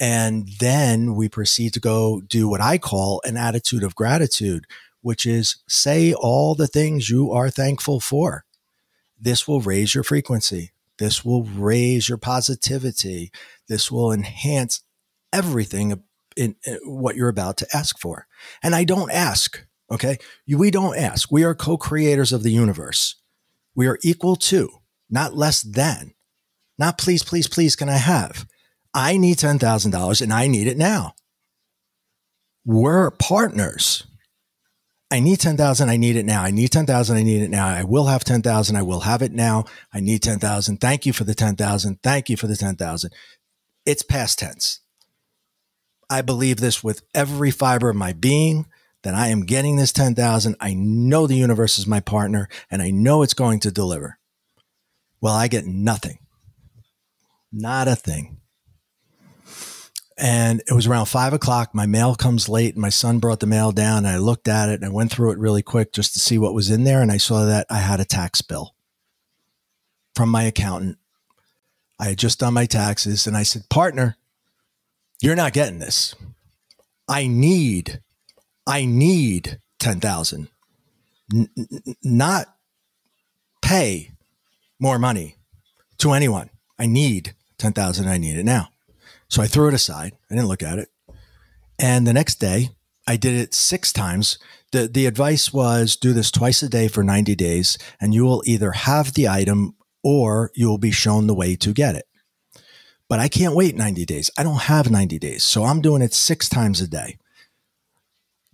And then we proceed to go do what I call an attitude of gratitude, which is say all the things you are thankful for. This will raise your frequency. This will raise your positivity. This will enhance everything in what you're about to ask for. And I don't ask, okay? We don't ask. We are co-creators of the universe. We are equal to, not less than. Not please, please, please, can I have? I need $10,000 and I need it now. We're partners. I need 10,000. I need it now. I need 10,000. I need it now. I will have 10,000. I will have it now. I need 10,000. Thank you for the 10,000. Thank you for the 10,000. It's past tense. I believe this with every fiber of my being that I am getting this 10,000. I know the universe is my partner and I know it's going to deliver. Well, I get nothing. Not a thing. And it was around 5 o'clock. My mail comes late and my son brought the mail down and I looked at it and I went through it really quick just to see what was in there. And I saw that I had a tax bill from my accountant. I had just done my taxes and I said, partner, you're not getting this. I need 10,000, not pay more money to anyone. I need 10,000. I need it now. So I threw it aside. I didn't look at it. And the next day I did it 6 times. The advice was do this twice a day for 90 days and you will either have the item or you will be shown the way to get it. But I can't wait 90 days. I don't have 90 days. So I'm doing it 6 times a day.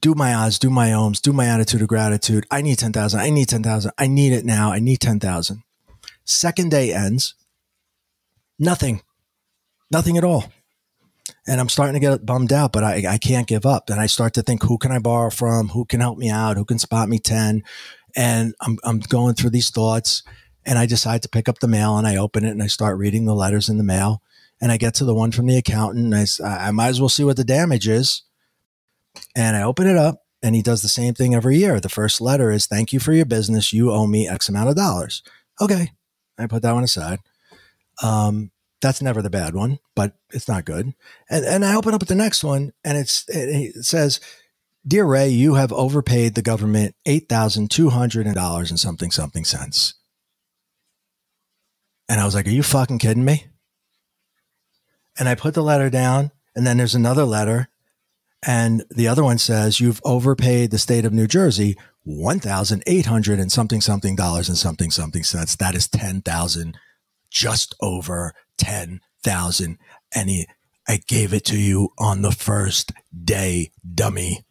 Do my odds, do my ohms, do my attitude of gratitude. I need 10,000. I need 10,000. I need it now. I need 10,000. Second day ends. Nothing at all. And I'm starting to get bummed out, but I can't give up. And I start to think, who can I borrow from? Who can help me out? Who can spot me 10? And I'm going through these thoughts and I decide to pick up the mail and I open it and I start reading the letters in the mail. And I get to the one from the accountant and I might as well see what the damage is. And I open it up and he does the same thing every year. The first letter is, thank you for your business. You owe me X amount of dollars. Okay. I put that one aside. That's never the bad one, but it's not good. And I open up the next one and it says, dear Ray, you have overpaid the government $8,200 and something cents. And I was like, are you fucking kidding me? And I put the letter down and then there's another letter. And the other one says, you've overpaid the state of New Jersey $1,800 and something dollars and something cents. That is 10,000, just over 10,000. And I gave it to you on the first day, dummy.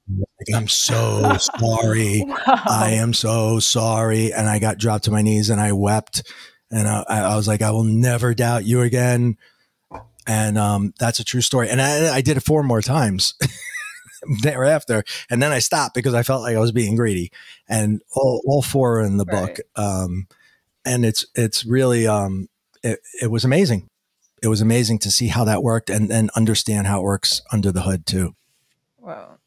Like, I'm so sorry. Wow. I am so sorry. And I got dropped to my knees and I wept. And I was like, I will never doubt you again. And that's a true story. And I did it 4 more times thereafter. And then I stopped because I felt like I was being greedy. And all 4 are in the book. And it's really, it was amazing. It was amazing to see how that worked and understand how it works under the hood too. Wow.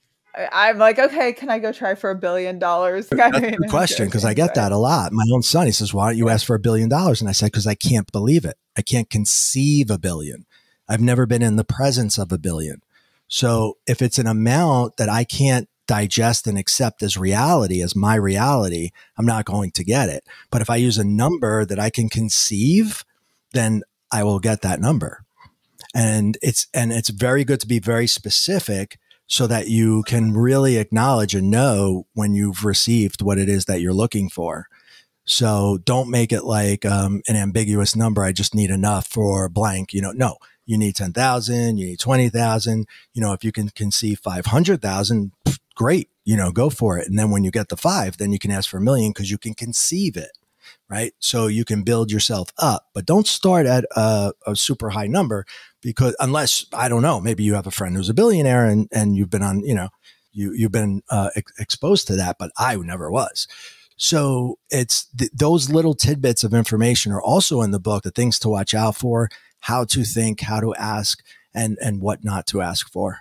I'm like, okay, can I go try for $1 billion? That's a good question because I get that a lot. My own son, he says, why don't you ask for $1 billion? And I said, because I can't believe it. I can't conceive $1 billion. I've never been in the presence of $1 billion. So if it's an amount that I can't digest and accept as reality, as my reality, I'm not going to get it. But if I use a number that I can conceive, then I will get that number. And it's very good to be very specific so that you can really acknowledge and know when you've received what it is that you're looking for. So don't make it like an ambiguous number. I just need enough for blank, no, you need 10,000, you need 20,000, if you can conceive 500,000, great, go for it. And then when you get the 5, then you can ask for $1 million because you can conceive it, right? So you can build yourself up, but don't start at a super high number because unless, I don't know, maybe you have a friend who's a billionaire and you've been on, you've been exposed to that, but I never was. So it's those little tidbits of information are also in the book, the things to watch out for, how to think, how to ask, and what not to ask for.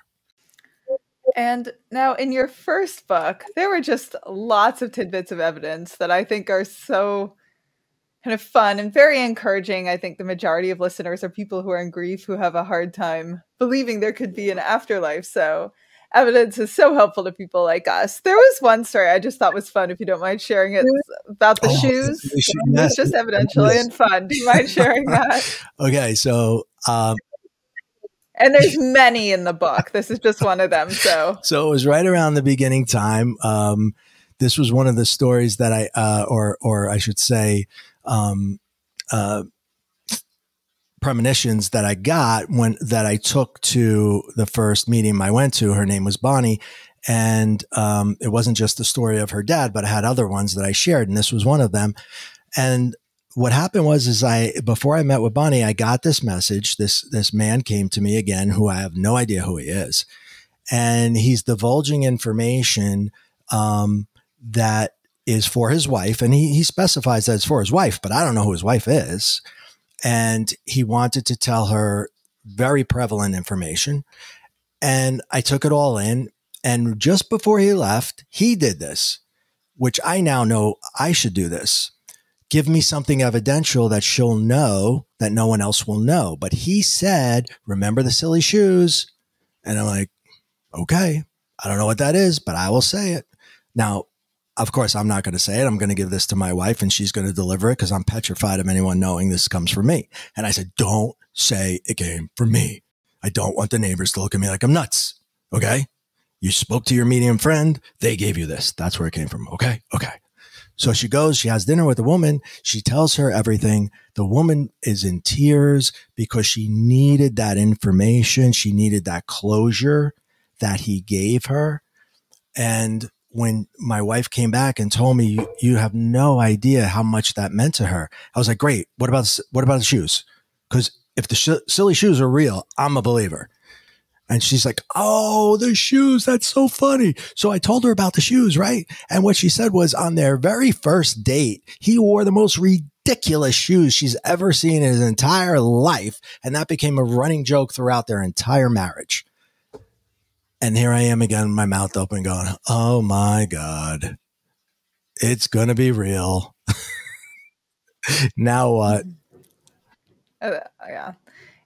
And now in your first book, there were just lots of tidbits of evidence that I think are so kind of fun and very encouraging. I think the majority of listeners are people who are in grief, who have a hard time believing there could be an afterlife. So evidence is so helpful to people like us. There was one story I just thought was fun, if you don't mind sharing it, about the shoes. It's just evidential and fun. Do you mind sharing that? Okay, so and there's many in the book. This is just one of them. So it was right around the beginning time. This was one of the stories that or I should say, premonitions that I got that I took to the first meeting I went to. Her name was Bonnie. And it wasn't just the story of her dad, but I had other ones that I shared. And this was one of them. And what happened was, before I met with Bonnie, I got this message. This man came to me again, who I have no idea who he is. And he's divulging information that is for his wife. And he specifies that it's for his wife, but I don't know who his wife is. And he wanted to tell her very prevalent information. And I took it all in. And just before he left, he did this, which I now know I should do this. Give me something evidential that she'll know that no one else will know. But he said, remember the silly shoes? And I'm like, okay, I don't know what that is, but I will say it. Now, of course, I'm not going to say it. I'm going to give this to my wife and she's going to deliver it because I'm petrified of anyone knowing this comes from me. And I said, don't say it came from me. I don't want the neighbors to look at me like I'm nuts. Okay. You spoke to your medium friend. They gave you this. That's where it came from. Okay. Okay. So she goes, she has dinner with a woman. She tells her everything. The woman is in tears because she needed that information. She needed that closure that he gave her. And when my wife came back and told me, you have no idea how much that meant to her. I was like, great. What about the shoes? Because if the silly shoes are real, I'm a believer. And she's like, oh, the shoes. That's so funny. So I told her about the shoes, right? And what she said was on their very first date, he wore the most ridiculous shoes she's ever seen in his entire life. And that became a running joke throughout their entire marriage. And here I am again, my mouth open going, oh my God, it's going to be real. Now what? Yeah.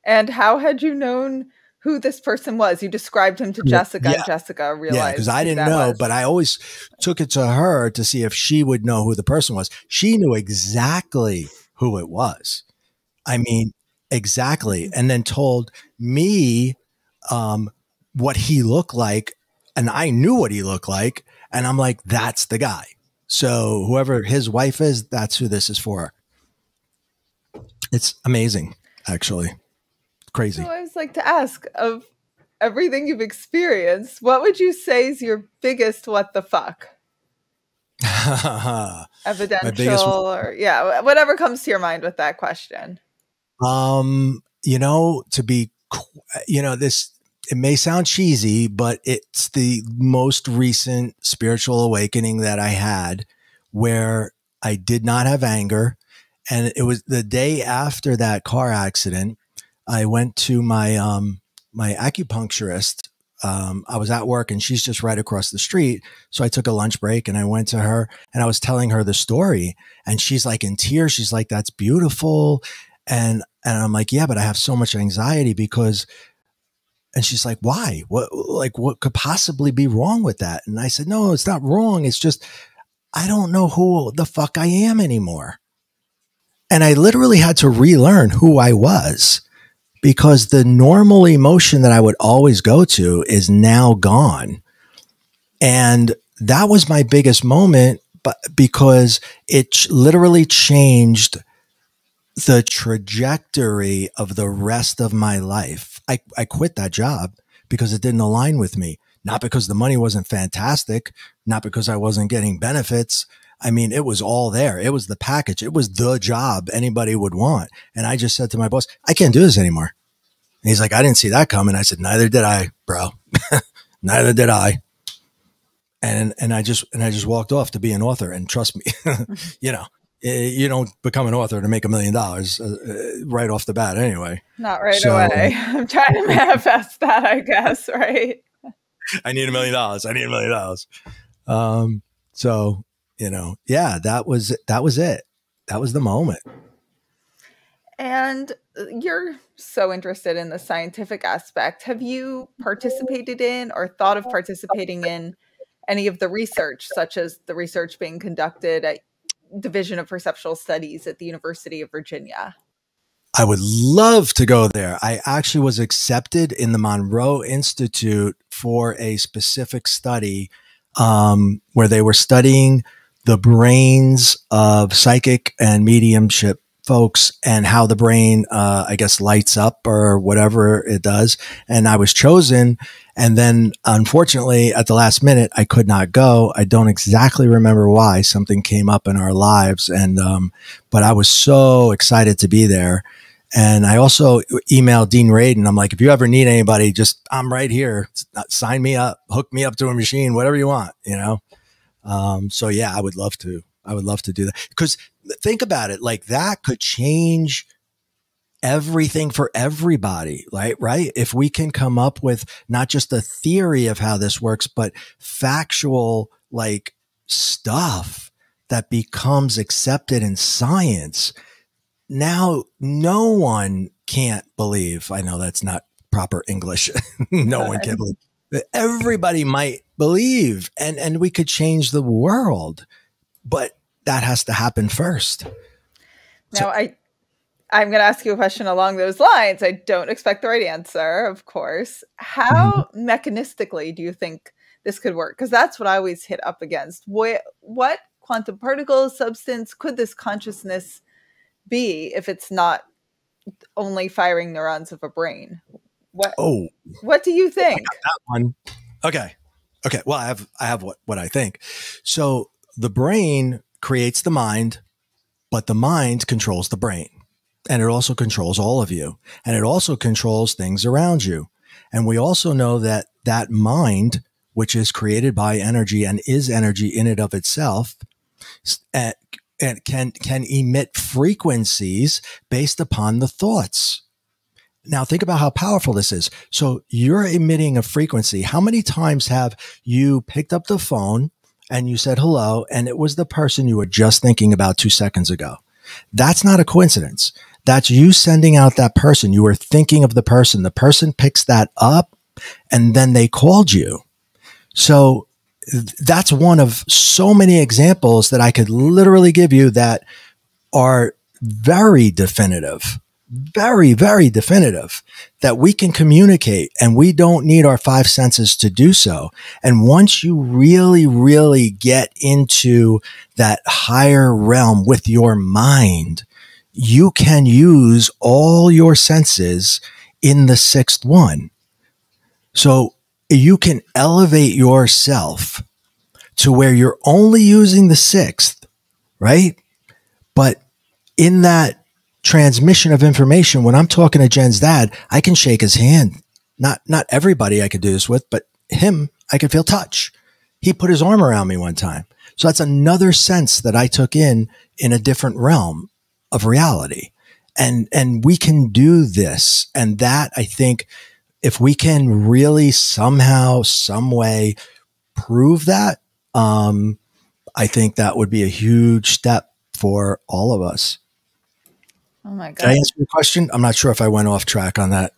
And how had you known who this person was? You described him to Jessica, and Jessica realized. Yeah, because I didn't know, but I always took it to her to see if she would know who the person was. She knew exactly who it was. I mean, exactly. And then told me what he looked like. And I knew what he looked like. And I'm like, that's the guy. So whoever his wife is, that's who this is for. It's amazing, actually. Crazy. So I always like to ask, of everything you've experienced, what would you say is your biggest what the fuck? Evidential or whatever comes to your mind with that question. To be, this, it may sound cheesy, but it's the most recent spiritual awakening that I had where I did not have anger. And it was the day after that car accident. I went to my my acupuncturist. I was at work and she's just right across the street. So I took a lunch break and I went to her and I was telling her the story and she's like in tears. She's like, that's beautiful. And I'm like, yeah, but I have so much anxiety because, and she's like, why? What could possibly be wrong with that? And I said, no, it's not wrong. It's just, I don't know who the fuck I am anymore. And I literally had to relearn who I was. Because the normal emotion that I would always go to is now gone. And that was my biggest moment, but because it literally changed the trajectory of the rest of my life. I quit that job because it didn't align with me. Not because the money wasn't fantastic, not because I wasn't getting benefits. I mean, it was all there. It was the package. It was the job anybody would want. And I just said to my boss, I can't do this anymore. And he's like, I didn't see that coming. I said, neither did I, bro. Neither did I. And I just walked off to be an author. And trust me, you don't become an author to make $1 million right off the bat anyway. Not right away. I'm trying to manifest that, I guess, right? I need $1 million. I need $1 million. So, that was it. That was the moment. And you're so interested in the scientific aspect. Have you participated in or thought of participating in any of the research, such as the research being conducted at Division of Perceptual Studies at the University of Virginia? I would love to go there. I actually was accepted in the Monroe Institute for a specific study where they were studying the brains of psychic and mediumship folks and how the brain, I guess, lights up or whatever it does. And I was chosen. And then unfortunately at the last minute, I could not go. I don't exactly remember why. Something came up in our lives. And, but I was so excited to be there. And I also emailed Dean Radin. I'm like, if you ever need anybody, I'm right here. Sign me up, hook me up to a machine, whatever you want, So yeah, I would love to do that because think about it, like that could change everything for everybody, right? If we can come up with not just a theory of how this works, but factual, like, stuff that becomes accepted in science, now no one can't believe. I know that's not proper English. No one can believe. Everybody might believe, and we could change the world, but that has to happen first. Now, I'm going to ask you a question along those lines. I don't expect the right answer, of course. How mechanistically do you think this could work? Because that's what I always hit up against. What quantum particle substance could this consciousness be if it's not only firing neurons of a brain? What do you think? That one. Okay. Well, I have what I think. So the brain creates the mind, but the mind controls the brain. And it also controls all of you. And it also controls things around you. And we also know that that mind, which is created by energy and is energy in and of itself, and can emit frequencies based upon the thoughts. Now think about how powerful this is. So you're emitting a frequency. How many times have you picked up the phone and you said hello, and it was the person you were just thinking about 2 seconds ago? That's not a coincidence. That's you sending out that person. You were thinking of the person. The person picks that up, and then they called you. So that's one of so many examples that I could literally give you that are very definitive, very, very definitive, that we can communicate, and we don't need our 5 senses to do so. And once you really, really get into that higher realm with your mind, you can use all your senses in the 6th one. So you can elevate yourself to where you're only using the 6th, right? But in that transmission of information, when I'm talking to Jen's dad, I can shake his hand. Not everybody I could do this with, but him, I could feel touch. He put his arm around me one time. So that's another sense that I took in a different realm of reality. And we can do this. And that, I think, if we can really somehow, some way prove that, I think that would be a huge step for all of us. Oh my God. Did I answer your question? I'm not sure if I went off track on that.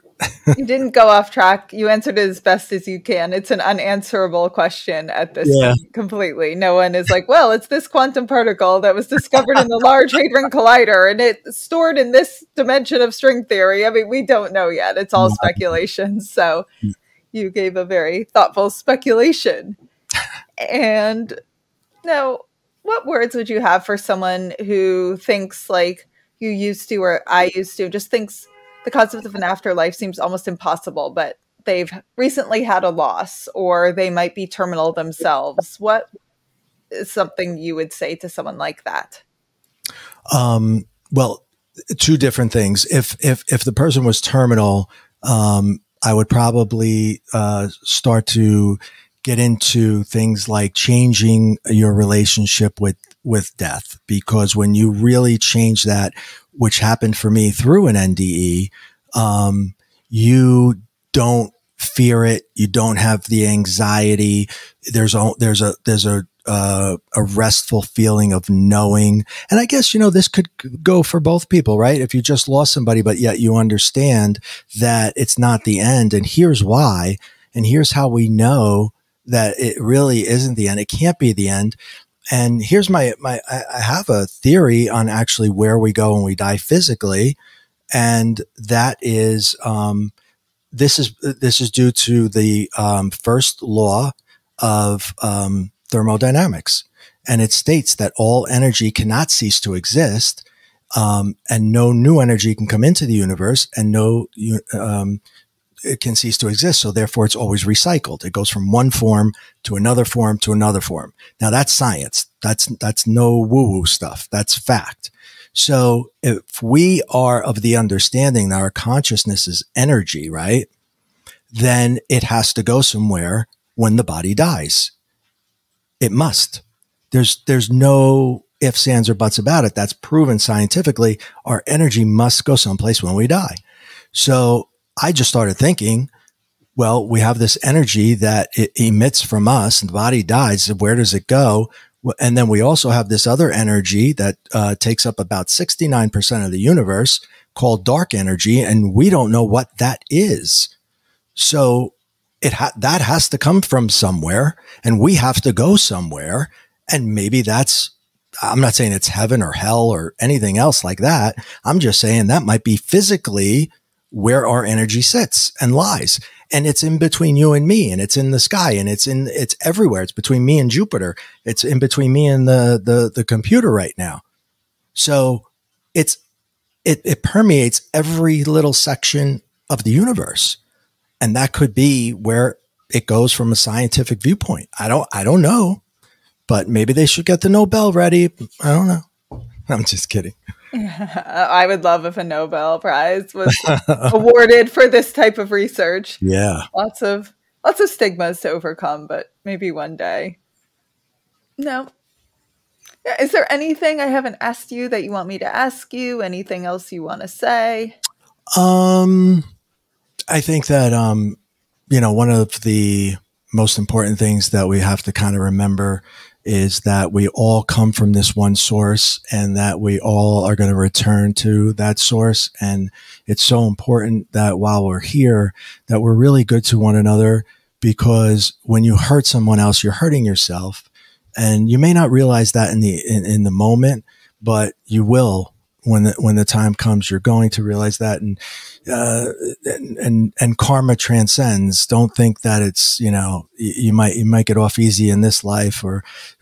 You didn't go off track. You answered it as best as you can. It's an unanswerable question at this point, completely. No one is like, well, it's this quantum particle that was discovered in the Large Hadron Collider, and it's stored in this dimension of string theory. I mean, we don't know yet. It's all speculation. So you gave a very thoughtful speculation. And now, what words would you have for someone who thinks like you used to, or I used to, just thinks the concept of an afterlife seems almost impossible, but they've recently had a loss, or they might be terminal themselves? What is something you would say to someone like that? Well, 2 different things. If the person was terminal, I would probably start to get into things like changing your relationship with death, because when you really change that, which happened for me through an NDE, you don't fear it. You don't have the anxiety. There's a restful feeling of knowing. And I guess, this could go for both people, right? If you just lost somebody, but yet you understand that it's not the end, and here's why, and here's how we know that it really isn't the end. It can't be the end. And here's I have a theory on actually where we go when we die physically. And that is, this is due to the, first law of, thermodynamics. And it states that all energy cannot cease to exist. And no new energy can come into the universe, and it can cease to exist. So therefore it's always recycled. It goes from one form to another form to another form. Now that's science. That's no woo-woo stuff. That's fact. So if we are of the understanding that our consciousness is energy, right? Then it has to go somewhere when the body dies. It must. There's no ifs, ands, or buts about it. That's proven scientifically. Our energy must go someplace when we die. So I just started thinking, well, we have this energy that it emits from us and the body dies. So where does it go? And then we also have this other energy that takes up about 69% of the universe called dark energy. And we don't know what that is. So that has to come from somewhere, and we have to go somewhere. And maybe I'm not saying it's heaven or hell or anything else like that. I'm just saying that might be physically where our energy sits and lies. And it's in between you and me, and it's in the sky, and it's everywhere. It's between me and Jupiter. It's in between me and the computer right now. So it permeates every little section of the universe. And that could be where it goes from a scientific viewpoint. I don't know, but maybe they should get the Nobel ready. I don't know. I'm just kidding. I would love if a Nobel Prize was awarded for this type of research. Yeah. Lots of stigmas to overcome, but maybe one day. No. Is there anything I haven't asked you that you want me to ask you? Anything else you want to say? I think that, one of the most important things that we have to kind of remember is that we all come from this one source, and that we all are going to return to that source. And it's so important that while we're here, that we're really good to one another, because when you hurt someone else, you're hurting yourself. And you may not realize that in the moment, but you will. When the time comes, you're going to realize that, and karma transcends. Don't think that it's, you might get off easy in this life,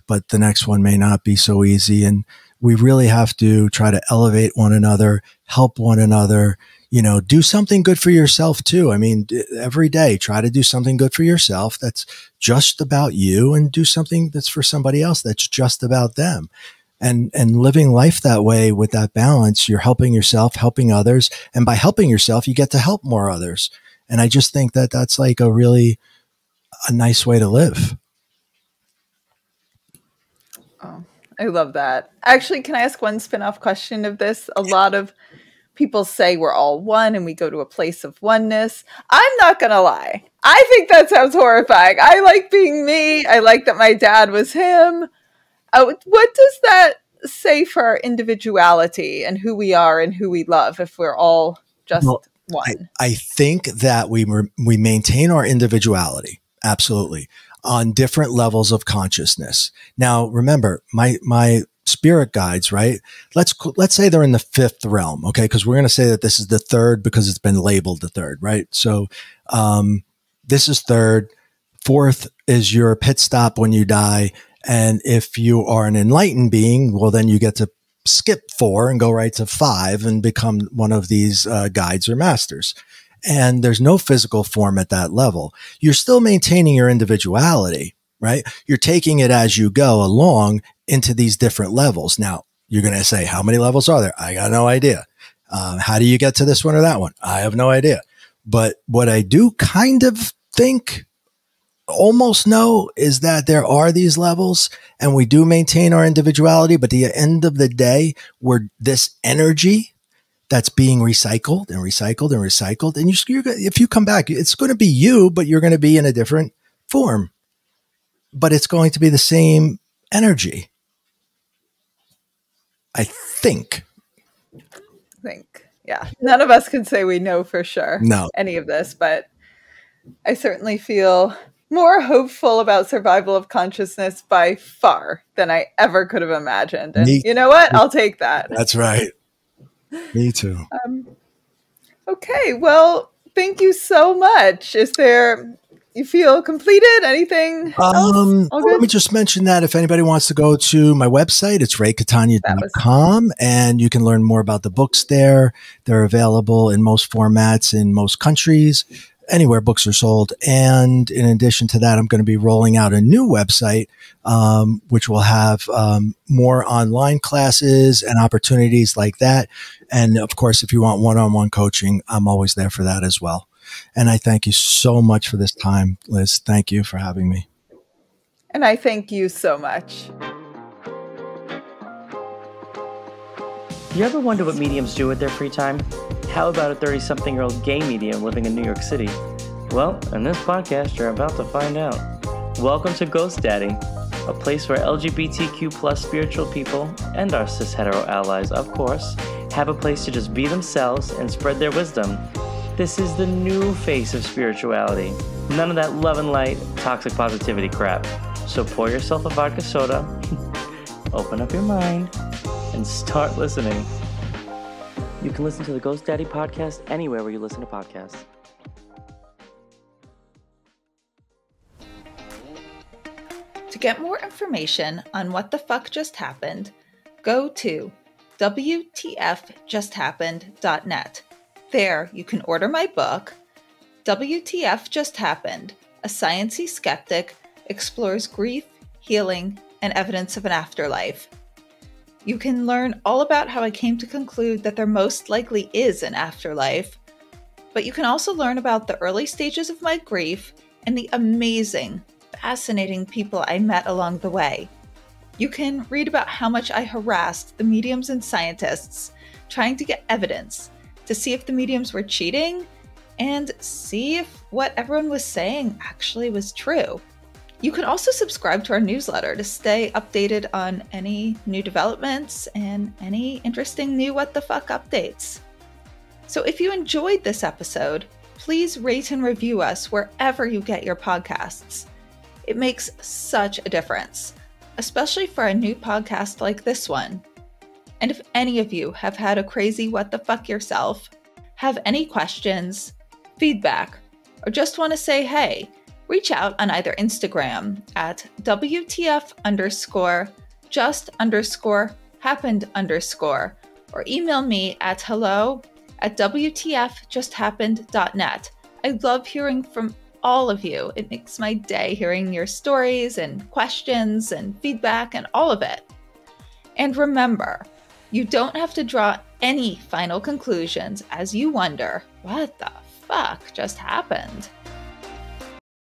but the next one may not be so easy. And we really have to try to elevate one another, help one another, do something good for yourself too. I mean, every day, try to do something good for yourself that's just about you, and do something that's for somebody else that's just about them. And living life that way, with that balance, you're helping yourself, helping others. And by helping yourself, you get to help more others. And I just think that that's like a nice way to live. Oh, I love that. Actually, can I ask one spin-off question of this? A lot of people say we're all one and we go to a place of oneness. I'm not going to lie. I think that sounds horrifying. I like being me. I like that my dad was him. What does that say for our individuality and who we are and who we love if we're all just one? I think that we maintain our individuality, absolutely, on different levels of consciousness. Now, remember, my spirit guides, right? Let's say they're in the fifth realm, okay? Because we're going to say that this is the third because it's been labeled the third, right? So this is third. Fourth is your pit stop when you die. And if you are an enlightened being, well, then you get to skip 4 and go right to 5 and become one of these guides or masters. And there's no physical form at that level. You're still maintaining your individuality, right? You're taking it as you go along into these different levels. Now, you're going to say, how many levels are there? I got no idea. How do you get to this one or that one? I have no idea. But what I do kind of think, almost know, is that there are these levels and we do maintain our individuality, but at the end of the day, we're this energy that's being recycled and recycled and recycled. And if you come back, it's going to be you, but you're going to be in a different form, but it's going to be the same energy. I think. Yeah. None of us can say we know for sure any of this, but I certainly feel more hopeful about survival of consciousness by far than I ever could have imagined. And you know what? I'll take that. That's right. Me too. Okay. Well, thank you so much. You feel completed? Anything else? Let me just mention that if anybody wants to go to my website, it's raycatania.com, and you can learn more about the books there. They're available in most formats in most countries, anywhere books are sold. And in addition to that, I'm going to be rolling out a new website, which will have more online classes and opportunities like that. And of course, if you want one-on-one coaching, I'm always there for that as well. And I thank you so much for this time, Liz. Thank you for having me. And I thank you so much. You ever wonder what mediums do with their free time? How about a 30-something-year-old gay medium living in New York City? Well, in this podcast, you're about to find out. Welcome to Ghost Daddy, a place where LGBTQ plus spiritual people, and our cis-hetero allies, of course, have a place to just be themselves and spread their wisdom. This is the new face of spirituality. None of that love and light, toxic positivity crap. So pour yourself a vodka soda, open up your mind, and start listening. You can listen to the Ghost Daddy podcast anywhere where you listen to podcasts. To get more information on what the fuck just happened, go to WTFJustHappened.net. There you can order my book, WTF Just Happened, a sciencey-skeptic explores grief, healing, and evidence of an afterlife. You can learn all about how I came to conclude that there most likely is an afterlife, but you can also learn about the early stages of my grief and the amazing, fascinating people I met along the way. You can read about how much I harassed the mediums and scientists trying to get evidence to see if the mediums were cheating and see if what everyone was saying actually was true. You can also subscribe to our newsletter to stay updated on any new developments and any interesting new what the fuck updates. So if you enjoyed this episode, please rate and review us wherever you get your podcasts. It makes such a difference, especially for a new podcast like this one. And if any of you have had a crazy what the fuck yourself, have any questions, feedback, or just want to say hey, reach out on either Instagram at WTF_just_happened_ or email me at hello@WTFJustHappened.net. I love hearing from all of you. It makes my day hearing your stories and questions and feedback and all of it. And remember, you don't have to draw any final conclusions as you wonder, what the fuck just happened?